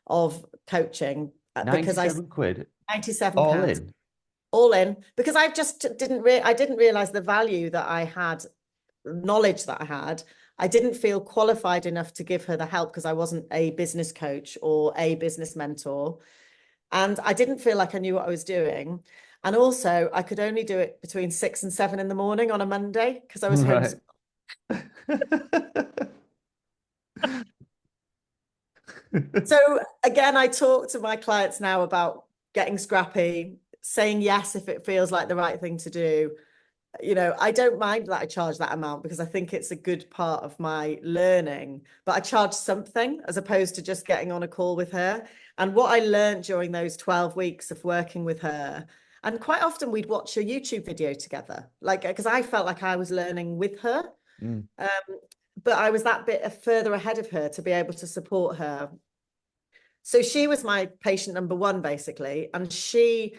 of coaching because I
97 quid,
97
all
pounds
in.
all in, because I just I didn't realize the value that I had, knowledge that I had. I didn't feel qualified enough to give her the help because I wasn't a business coach or a business mentor, and I didn't feel like I knew what I was doing. And also I could only do it between 6 and 7 in the morning on a Monday because I was
Right.
homeschooled. So again, I talk to my clients now about getting scrappy, saying yes if it feels like the right thing to do. I don't mind that I charge that amount because I think it's a good part of my learning, but I charge something as opposed to just getting on a call with her. And what I learned during those 12 weeks of working with her, and quite often we'd watch a YouTube video together, like, because I felt like I was learning with her.
Mm.
Um, but I was that bit further ahead of her to be able to support her. So she was my patient number one, basically. And she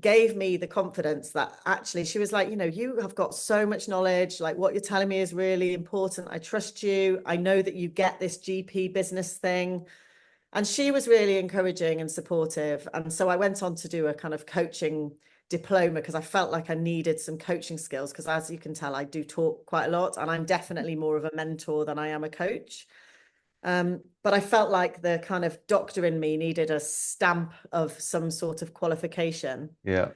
gave me the confidence that actually she was like, you have got so much knowledge. Like, what you're telling me is really important. I trust you. I know that you get this GP business thing. And she was really encouraging and supportive. And so I went on to do a kind of coaching diploma because I felt like I needed some coaching skills. Because as you can tell, I do talk quite a lot, and I'm definitely more of a mentor than I am a coach. But I felt like the kind of doctor in me needed a stamp of some sort of qualification.
Yeah,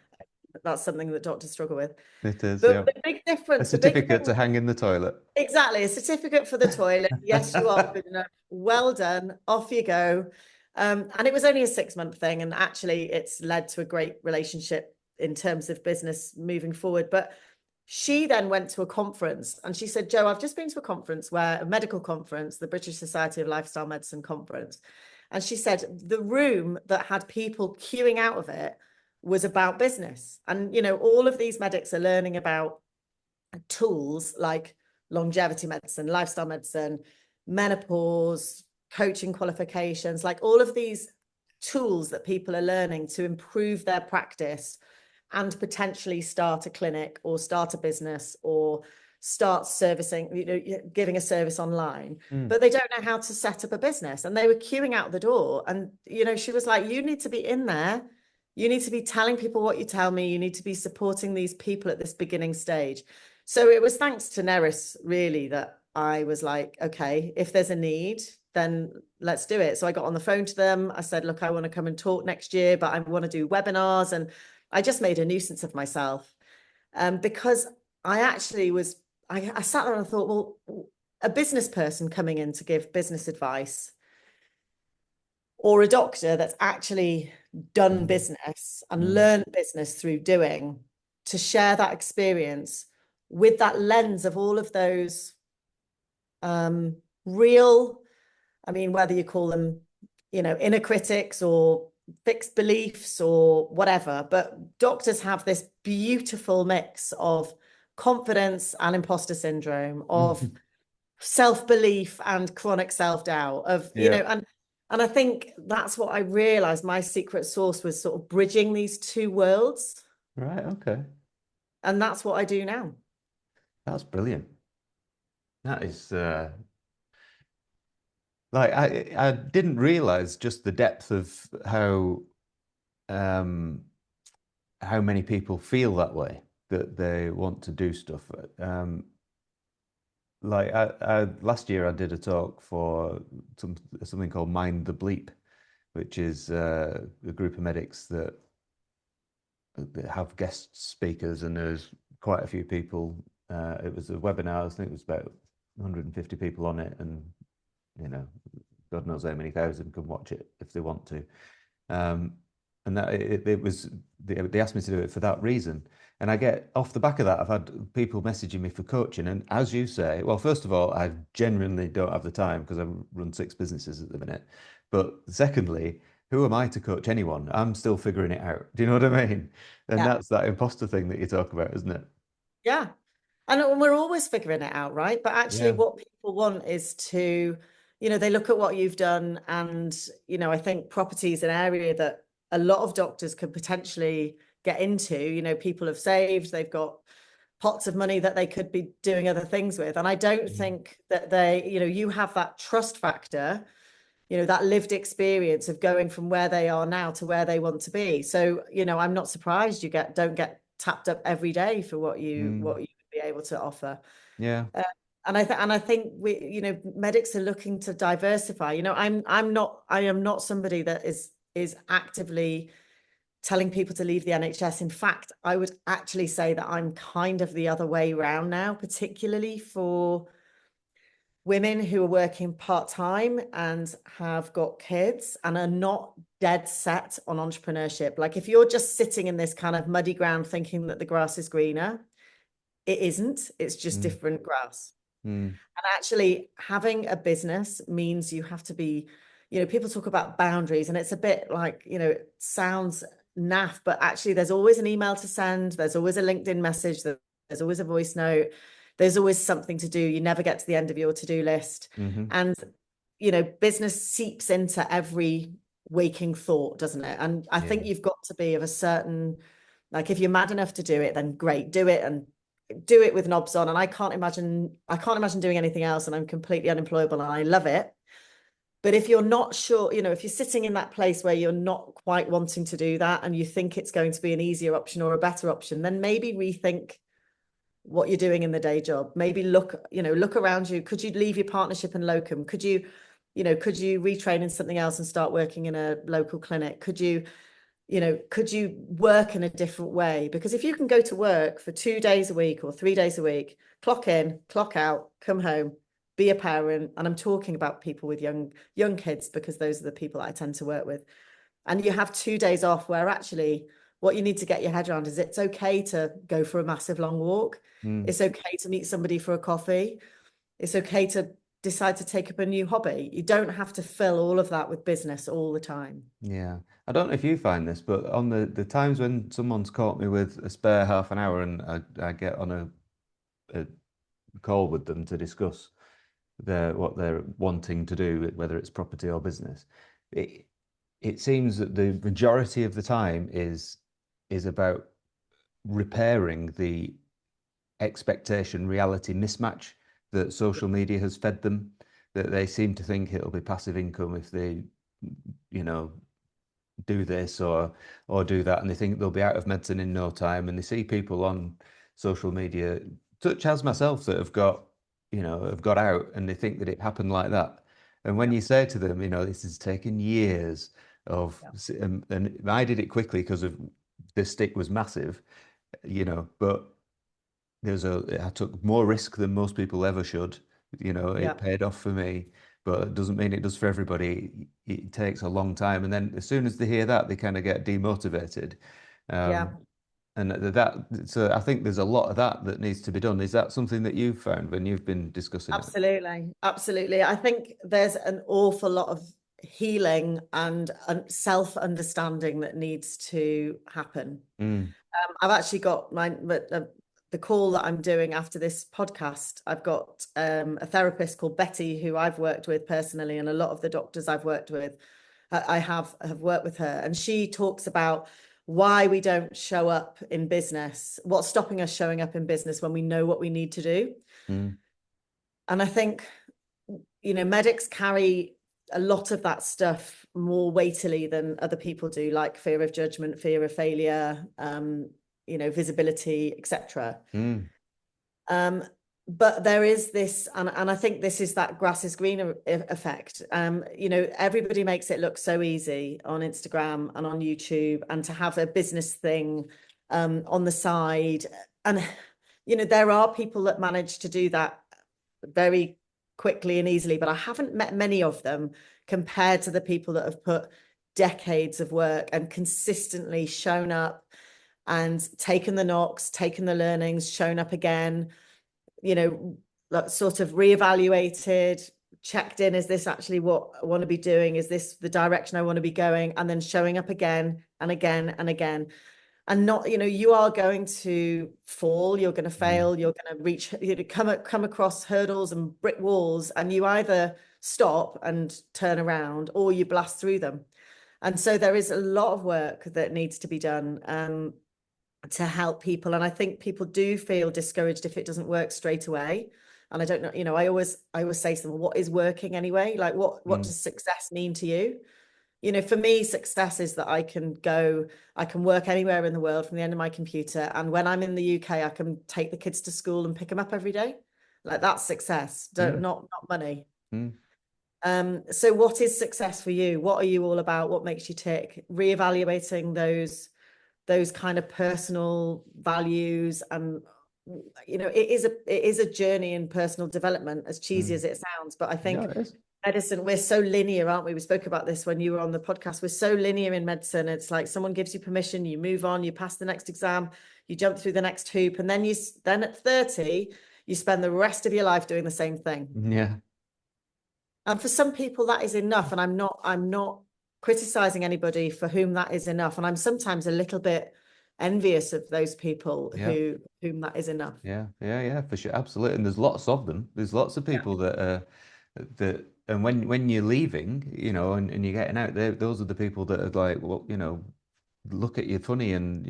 That's something that doctors struggle with.
it is.
But
Yeah.
the big
A
difference, the big
certificate to
thing,
hang in the toilet.
exactly, a certificate for the toilet. Yes, you are good enough. Well done. Off you go. And it was only a 6-month thing. And actually, it's led to a great relationship in terms of business moving forward. But she then went to a conference and she said, Jo, I've just been to a medical conference, the British Society of Lifestyle Medicine conference. And she said the room that had people queuing out of it was about business. And, all of these medics are learning about tools like longevity medicine, lifestyle medicine, menopause, coaching qualifications, like all of these tools that people are learning to improve their practice and potentially start a clinic or start a business or start servicing, giving a service online, but they don't know how to set up a business. And they were queuing out the door. And, she was like, you need to be in there. You need to be telling people what you tell me. You need to be supporting these people at this beginning stage. So it was thanks to Neris, really, that I was like, okay, if there's a need, then let's do it. So I got on the phone to them. I said, look, I want to come and talk next year, but I want to do webinars. And I just made a nuisance of myself because I actually was, I sat there and I thought, well, a business person coming in to give business advice or a doctor that's actually done business and learned business through doing, to share that experience with that lens of all of those real, I mean, whether you call them, inner critics or fixed beliefs or whatever, but doctors have this beautiful mix of confidence and imposter syndrome, of self-belief and chronic self-doubt, of,
Yeah.
and I think that's what I realized my secret sauce was, sort of bridging these two worlds.
Right. Okay.
And that's what I do now.
That's brilliant. That is like I didn't realize just the depth of um how many people feel that way, that they want to do stuff. Like last year I did a talk for something called Mind the Bleep, which is a group of medics that have guest speakers, and there's quite a few people. It was a webinar. I think it was about 150 people on it, and God knows how many thousand can watch it if they want to. And that it was they asked me to do it for that reason. And I get off the back of that, I've had people messaging me for coaching. And as you say, well, first of all, I genuinely don't have the time because I run 6 businesses at the minute. But secondly, who am I to coach anyone? I'm still figuring it out. Do you know what I mean? And
Yeah.
that's that imposter thing that you talk about, isn't it?
Yeah. And we're always figuring it out, right? But actually,
Yeah.
what people want is to, they look at what you've done. And, I think property is an area that a lot of doctors could potentially get into. People have saved, they've got pots of money that they could be doing other things with. And I don't
Mm.
think that you have that trust factor, that lived experience of going from where they are now to where they want to be. So, I'm not surprised you don't get tapped up every day for what you
Mm.
would be able to offer.
Yeah.
Uh, and I think medics are looking to diversify. I am not somebody that is actively telling people to leave the NHS. In fact, I would actually say that I'm kind of the other way around now, particularly for women who are working part-time and have got kids and are not dead set on entrepreneurship. Like, if you're just sitting in this kind of muddy ground thinking that the grass is greener, it isn't. It's just
Mm.
different grass.
Mm.
And actually, having a business means you have to be, people talk about boundaries, and it's a bit like, it sounds naff, but actually, there's always an email to send, there's always a LinkedIn message, there's always a voice note, there's always something to do. You never get to the end of your to-do list.
Mm-hmm.
And, business seeps into every waking thought, doesn't it? And I
Yeah.
think you've got to be of a certain, like, if you're mad enough to do it, then great, do it, and do it with knobs on. And I can't imagine doing anything else, and I'm completely unemployable and I love it. But if you're not sure, if you're sitting in that place where you're not quite wanting to do that and you think it's going to be an easier option or a better option, then maybe rethink what you're doing in the day job. Maybe look around you. Could you leave your partnership and locum? Could you retrain in something else and start working in a local clinic? Could you work in a different way? Because if you can go to work for 2 days a week or 3 days a week, clock in, clock out, come home, be a parent, and I'm talking about people with young kids because those are the people I tend to work with, and you have 2 days off where actually what you need to get your head around is it's okay to go for a massive long walk.
Mm.
It's okay to meet somebody for a coffee. It's okay to decide to take up a new hobby. You don't have to fill all of that with business all the time.
Yeah. I don't know if you find this, but on the times when someone's caught me with a spare half an hour and I get on a call with them to discuss what they're wanting to do, whether it's property or business, it it seems that the majority of the time is about repairing the expectation reality mismatch that social media has fed them, that they seem to think it'll be passive income if they, you know, do this or do that, and they think they'll be out of medicine in no time, and they see people on social media, such as myself, that have got out, and they think that it happened like that. And when
Yeah,
you say to them, this has taken years of,
yeah,
and I did it quickly because of the stick was massive, but I took more risk than most people ever should.
yeah,
It paid off for me, but it doesn't mean it does for everybody. It takes a long time, and then as soon as they hear that, they kind of get demotivated.
yeah.
Um, and so I think there's a lot of that needs to be done. Is that something that you've found when you've been discussing it?
Absolutely. Absolutely. I think there's an awful lot of healing and self-understanding that needs to happen.
Mm.
I've actually got the call that I'm doing after this podcast. I've got a therapist called Betty who I've worked with personally, and a lot of the doctors I've worked with, I have worked with her, and she talks about why we don't show up in business, what's stopping us showing up in business when we know what we need to do.
Mm.
And I think, medics carry a lot of that stuff more weightily than other people do, like fear of judgment, fear of failure, visibility, etc.
Mm.
But there is this, and I think this is that grass is greener effect. Everybody makes it look so easy on Instagram and on YouTube, and to have a business thing on the side. And, there are people that manage to do that very quickly and easily, but I haven't met many of them compared to the people that have put decades of work and consistently shown up and taken the knocks, taken the learnings, shown up again, sort of reevaluated, checked in, is this actually what I want to be doing? Is this the direction I want to be going? And then showing up again and again and again. And not, you are going to fall, you're going to fail, you're going to come across hurdles and brick walls, and you either stop and turn around or you blast through them. And so there is a lot of work that needs to be done to help people. And I think people do feel discouraged if it doesn't work straight away. And I don't know, I always say to them, what is working anyway? Like what does success mean to you? For me, success is that I can work anywhere in the world from the end of my computer. And when I'm in the UK, I can take the kids to school and pick them up every day. Like that's success, not money. So what is success for you? What are you all about? What makes you tick? Reevaluating those kind of personal values. And it is a journey in personal development, as cheesy as it sounds, but I think medicine, we're so linear, aren't we? We spoke about this when you were on the podcast. We're so linear in medicine. It's like someone gives you permission, you move on, you pass the next exam, you jump through the next hoop, and then at 30 you spend the rest of your life doing the same thing. And for some people that is enough, and I'm not criticizing anybody for whom that is enough. And I'm sometimes a little bit envious of those people whom that is enough.
Yeah, for sure, absolutely. And there's lots of them. There's lots of people that and when you're leaving, and you're getting out there, those are the people that are like, well, look at you funny, and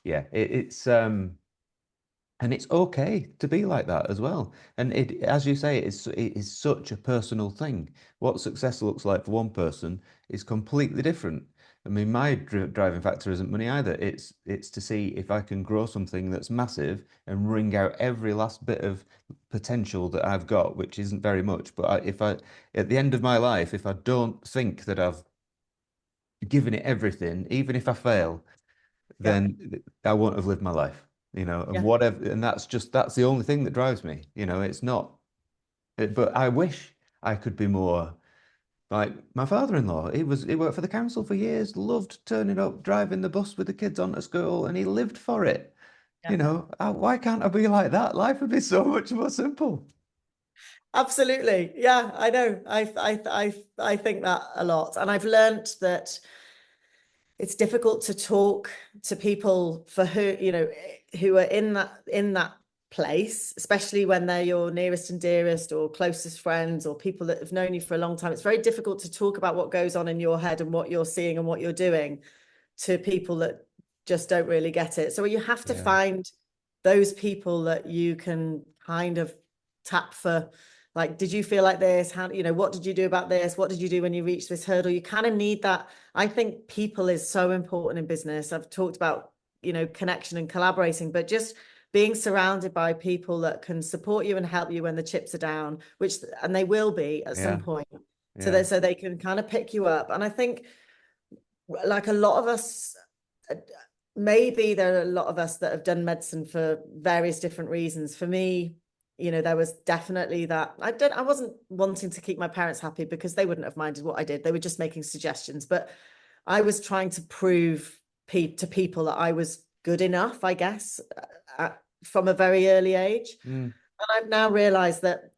it's and it's okay to be like that as well. And it, as you say, it is such a personal thing. What success looks like for one person is completely different. I mean, my driving factor isn't money either. It's to see if I can grow something that's massive and wring out every last bit of potential that I've got, which isn't very much. But if I, at the end of my life, if I don't think that I've given it everything, even if I fail, then I won't have lived my life. And whatever, and that's the only thing that drives me. It's not. But I wish I could be more. Like my father-in-law, he worked for the council for years, loved turning up, driving the bus with the kids on to school, and he lived for it. Why can't I be like that? Life would be so much more simple.
Absolutely. Yeah, I know. I think that a lot. And I've learned that it's difficult to talk to people who are in that place, especially when they're your nearest and dearest or closest friends or people that have known you for a long time. It's very difficult to talk about what goes on in your head and what you're seeing and what you're doing to people that just don't really get it. So you have to find those people that you can kind of tap for, like, did you feel like this? How, what did you do about this? What did you do when you reached this hurdle? You kind of need that. I think people is so important in business. I've talked about, connection and collaborating, but just being surrounded by people that can support you and help you when the chips are down, and they will be at some point. So they can kind of pick you up. And I think, like a lot of us, maybe there are a lot of us that have done medicine for various different reasons. For me, there was definitely that. I wasn't wanting to keep my parents happy because they wouldn't have minded what I did. They were just making suggestions, but I was trying to prove to people that I was good enough, I guess, from a very early age. And I've now realized that,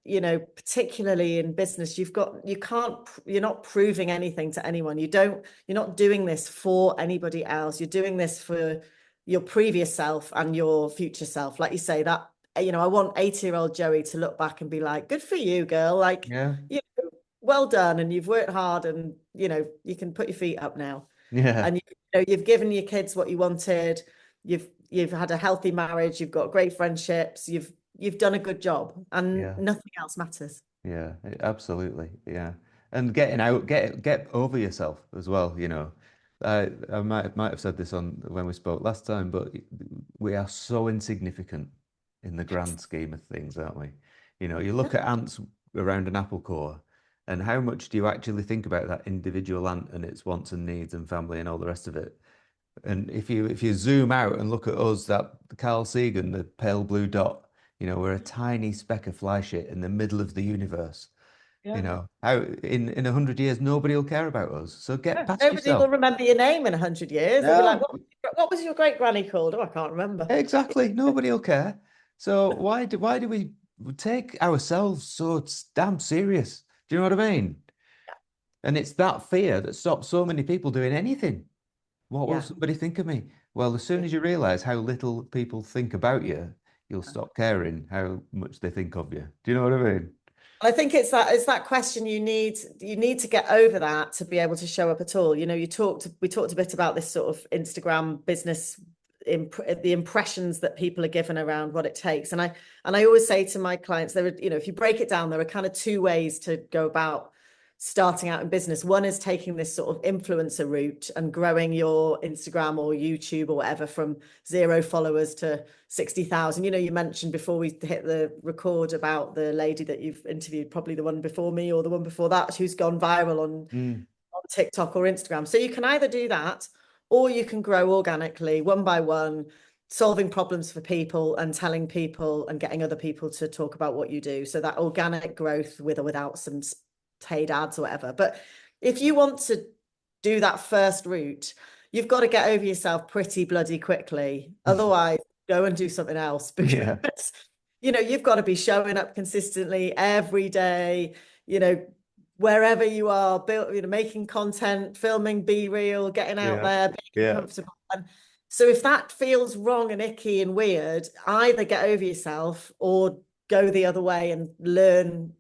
particularly in business, you're not proving anything to anyone. You're not doing this for anybody else. You're doing this for your previous self and your future self. Like you say, that, I want 80-year-old Joey to look back and be like, good for you, girl. Like, well done. And you've worked hard, and, you can put your feet up now. And, you've given your kids what you wanted. You've had a healthy marriage. You've got great friendships. You've done a good job, and nothing else matters.
Yeah, absolutely. Yeah. And get over yourself as well. I might have said this on when we spoke last time, but we are so insignificant in the grand scheme of things, aren't we? You look at ants around an apple core, and how much do you actually think about that individual ant and its wants and needs and family and all the rest of it? And if you zoom out and look at us, that Carl Sagan, the pale blue dot, we're a tiny speck of fly shit in the middle of the universe. How in 100 years nobody will care about us. So get past
Nobody
yourself.
will remember your name in 100 years. They'll be like, what was your great granny called? Oh, I can't remember.
Exactly. Nobody will care. So why do we we take ourselves so damn serious. Do you know what I mean? And it's that fear that stops so many people doing anything. What will
Yeah.
somebody think of me? Well, as soon
Yeah.
as you realize how little people think about you, you'll stop caring how much they think of you. Do you know what I mean?
I think it's that question you need to get over that to be able to show up at all. You know, we talked a bit about this sort of Instagram business the impressions that people are given around what it takes. And I always say to my clients, there are, you know, if you break it down, there are kind of two ways to go about starting out in business. One is taking this sort of influencer route and growing your Instagram or YouTube or whatever from 0 followers to 60,000. You know, you mentioned before we hit the record about the lady that you've interviewed, probably the one before me or the one before that, who's gone viral on TikTok or Instagram. So you can either do that or you can grow organically, one by one, solving problems for people and telling people and getting other people to talk about what you do. So that organic growth with or without some paid ads or whatever. But if you want to do that first route, you've got to get over yourself pretty bloody quickly. Otherwise, go and do something else because,
Yeah.
you know, you've got to be showing up consistently every day, you know, wherever you are, you know, making content, filming, be real, getting out
Yeah.
there, being
Yeah.
comfortable. And so if that feels wrong and icky and weird, either get over yourself or go the other way and learn,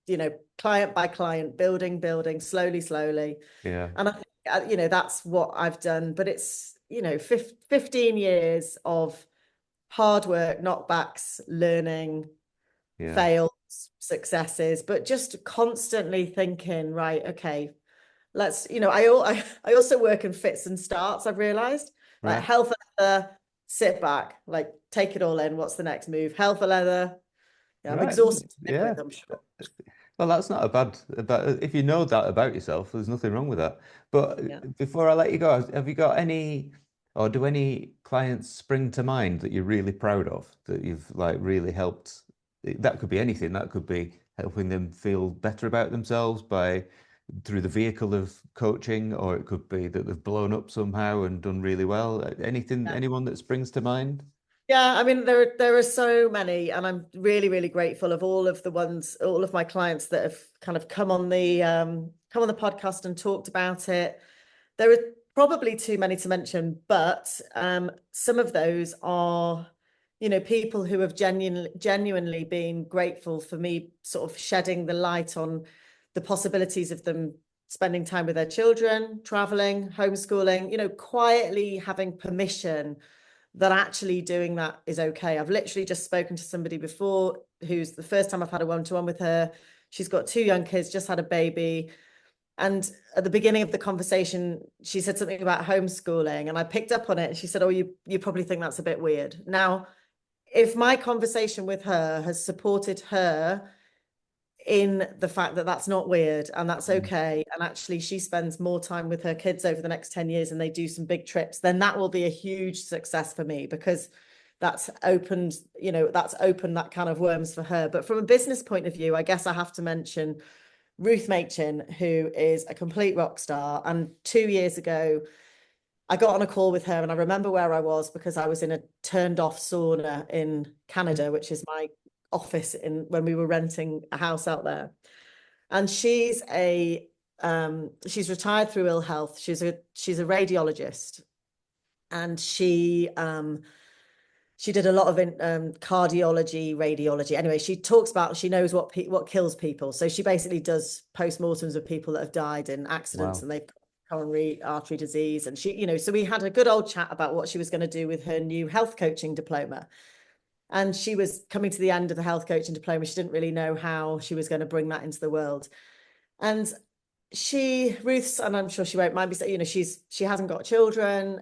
you know, client by client, building slowly.
Yeah.
And I think, you know, that's what I've done. But it's, you know, 15 years of hard work, knockbacks, learning,
Yeah.
fails, successes, but just constantly thinking, right, okay, let's, you know, I also work in fits and starts, I've realized, like
Right.
health leather, sit back, like take it all in. What's the next move? Health leather. Yeah, I'm
Right.
exhausted to live
Yeah.
with, I'm sure.
Well, that's not a bad, if you know that about yourself, there's nothing wrong with that.
Yeah.
But before I let you go, have you got any, or do any clients spring to mind that you're really proud of, that you've like really helped? That could be anything. That could be helping them feel better about themselves by through the vehicle of coaching, or it could be that they've blown up somehow and done really well. Anything,
Yeah.
anyone that springs to mind?
Yeah, I mean there are so many, and I'm really grateful of all of the ones, all of my clients that have kind of come on the podcast and talked about it. There are probably too many to mention, but some of those are, you know, people who have genuinely been grateful for me sort of shedding the light on the possibilities of them spending time with their children, traveling, homeschooling, you know, quietly having permission that actually doing that is okay. I've literally just spoken to somebody before who's the first time I've had a one-to-one with her. She's got 2 young kids, just had a baby. And at the beginning of the conversation, she said something about homeschooling, and I picked up on it. And she said, "Oh, you probably think that's a bit weird." Now, if my conversation with her has supported her in the fact that that's not weird and that's
Mm.
okay, and actually she spends more time with her kids over the next 10 years and they do some big trips, then that will be a huge success for me because that's opened, you know, that's opened that kind of worms for her. But from a business point of view, I guess I have to mention Ruth Machin, who is a complete rock star. And 2 years ago, I got on a call with her, and I remember where I was because I was in a turned off sauna in Canada, which is my office in when we were renting a house out there. And she's retired through ill health. She's a radiologist, and she did a lot of cardiology, radiology. Anyway, she talks about, she knows what kills people. So she basically does postmortems of people that have died in accidents
Wow.
and they've got coronary artery disease. And she, you know, so we had a good old chat about what she was going to do with her new health coaching diploma. And she was coming to the end of the health coaching diploma. She didn't really know how she was going to bring that into the world. And Ruth's, and I'm sure she won't mind me saying, you know, she hasn't got children.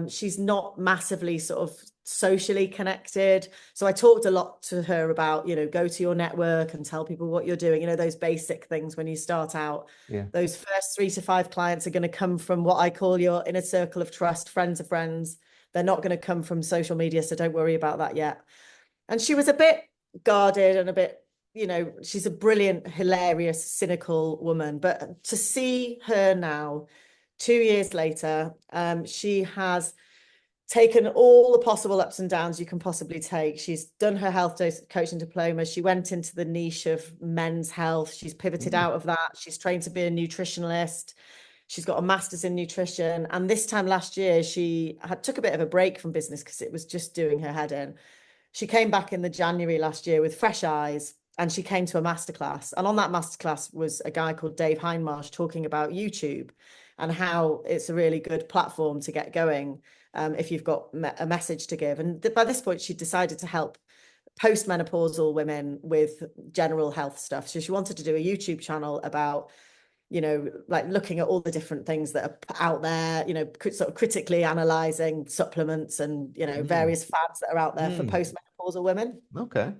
She's not massively sort of socially connected. So I talked a lot to her about, you know, go to your network and tell people what you're doing, you know, those basic things when you start out.
Yeah.
Those first 3 to 5 clients are going to come from what I call your inner circle of trust, friends of friends. They're not going to come from social media, so don't worry about that yet. And she was a bit guarded and a bit, you know, she's a brilliant, hilarious, cynical woman. But to see her now, 2 years later, she has taken all the possible ups and downs you can possibly take. She's done her health coaching diploma. She went into the niche of men's health. She's pivoted out of that. She's trained to be a nutritionalist. She's got a master's in nutrition. And this time last year, she took a bit of a break from business because it was just doing her head in. She came back in the January last year with fresh eyes, and she came to a masterclass. And on that masterclass was a guy called Dave Hindmarsh talking about YouTube and how it's a really good platform to get going if you've got a message to give. And by this point, she decided to help postmenopausal women with general health stuff. So she wanted to do a YouTube channel about, like looking at all the different things that are out there, sort of critically analyzing supplements and, various fads that are out there for postmenopausal women.
Okay.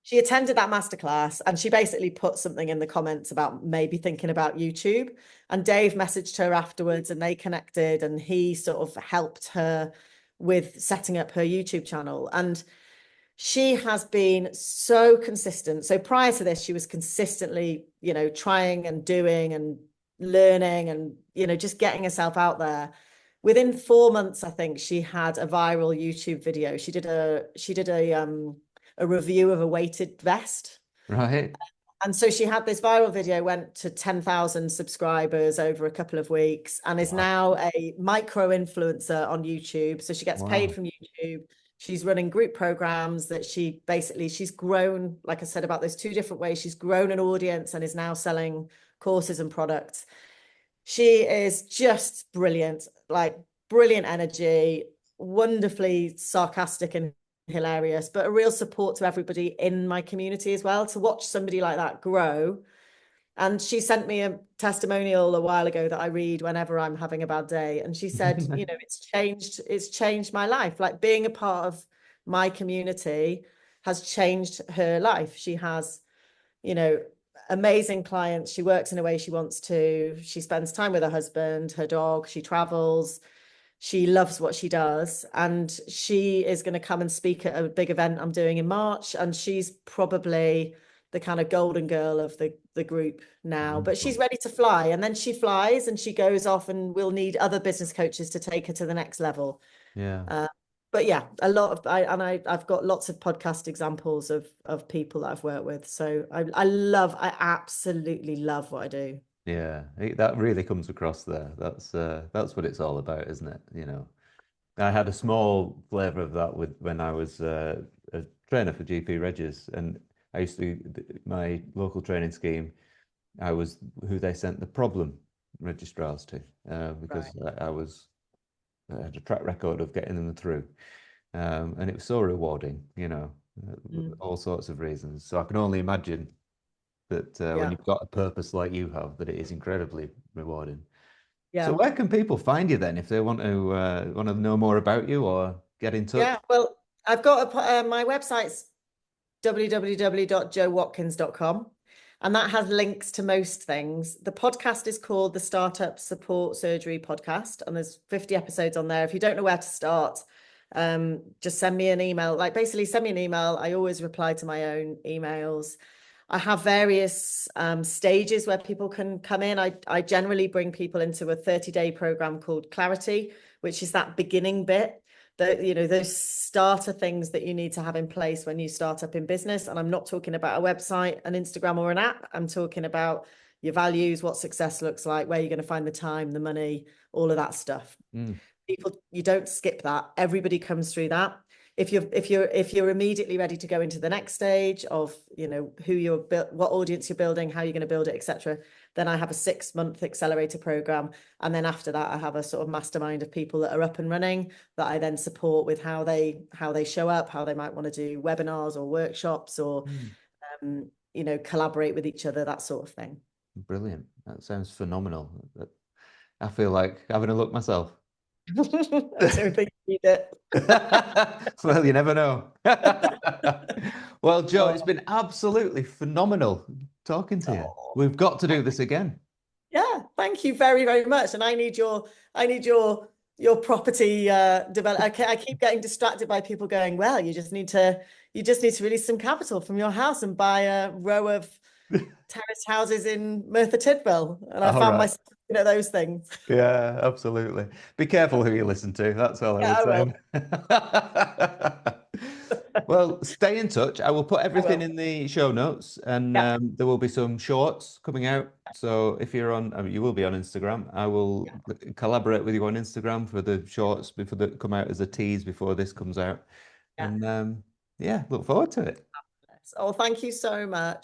She attended that masterclass and she basically put something in the comments about maybe thinking about YouTube. And Dave messaged her afterwards and they connected, and he sort of helped her with setting up her YouTube channel. And she has been so consistent. So prior to this, she was consistently, trying and doing and learning and, just getting herself out there. Within 4 months, I think she had a viral YouTube video. She did a review of a weighted vest.
Right.
And so she had this viral video, went to 10,000 subscribers over a couple of weeks, and is now a micro influencer on YouTube. So she gets paid from YouTube. She's running group programs that she's grown, like I said, about those 2 different ways. She's grown an audience and is now selling courses and products. She is just brilliant, like brilliant energy, wonderfully sarcastic and hilarious, but a real support to everybody in my community as well, to watch somebody like that grow. And she sent me a testimonial a while ago that I read whenever I'm having a bad day. And she said, it's changed my life. Like being a part of my community has changed her life. She has, amazing clients. She works in a way she wants to. She spends time with her husband, her dog. She travels. She loves what she does. And she is going to come and speak at a big event I'm doing in March. And she's probably the kind of golden girl of the group now, but she's ready to fly. And then she flies and she goes off, and we'll need other business coaches to take her to the next level.
Yeah.
But yeah, I've got lots of podcast examples of people that I've worked with. So I absolutely love what I do.
Yeah, that really comes across there. That's what it's all about, isn't it? I had a small flavour of that when I was a trainer for GP Regis, and I used to my local training scheme. I was who they sent the problem registrars to because I had a track record of getting them through, and it was so rewarding. All sorts of reasons. So I can only imagine that when you've got a purpose like you have, that it is incredibly rewarding. Yeah. So where can people find you then if they want to know more about you or get in touch?
Yeah, well, I've got my website's www.jowatkins.com, and that has links to most things. The podcast is called the Startup Support Surgery Podcast, and there's 50 episodes on there. If you don't know where to start, just send me an email. Like basically send me an email. I always reply to my own emails. I have various stages where people can come in. I generally bring people into a 30-day program called Clarity, which is that beginning bit. Those starter things that you need to have in place when you start up in business. And I'm not talking about a website, an Instagram, or an app. I'm talking about your values, what success looks like, where you're going to find the time, the money, all of that stuff. People, you don't skip that. Everybody comes through that. If you're immediately ready to go into the next stage of what audience you're building, how you're going to build it, etc., then I have a 6-month accelerator program, and then after that I have a sort of mastermind of people that are up and running that I then support with how they show up, how they might want to do webinars or workshops or collaborate with each other, that sort of thing.
Brilliant. That sounds phenomenal. I feel like having a look myself.
I don't think you need it.
Well, you never know. Well, Jo, it's been absolutely phenomenal talking to you. We've got to do this again.
Yeah, thank you very, very much. And I need your property develop. I keep getting distracted by people going, well, you just need to release some capital from your house and buy a row of terraced houses in Merthyr Tydfil. And I found myself those things.
Yeah, absolutely. Be careful who you listen to. That's all I
Yeah,
would
I will.
say. Well, stay in touch. I will put
I
everything
will.
in the show notes, and
Yeah,
there will be some shorts coming out. So if you're on, I mean, you will be on Instagram. I will
yeah,
collaborate with you on Instagram for the shorts before that come out as a tease before this comes out.
yeah.
And yeah, look forward to it.
Oh, thank you so much.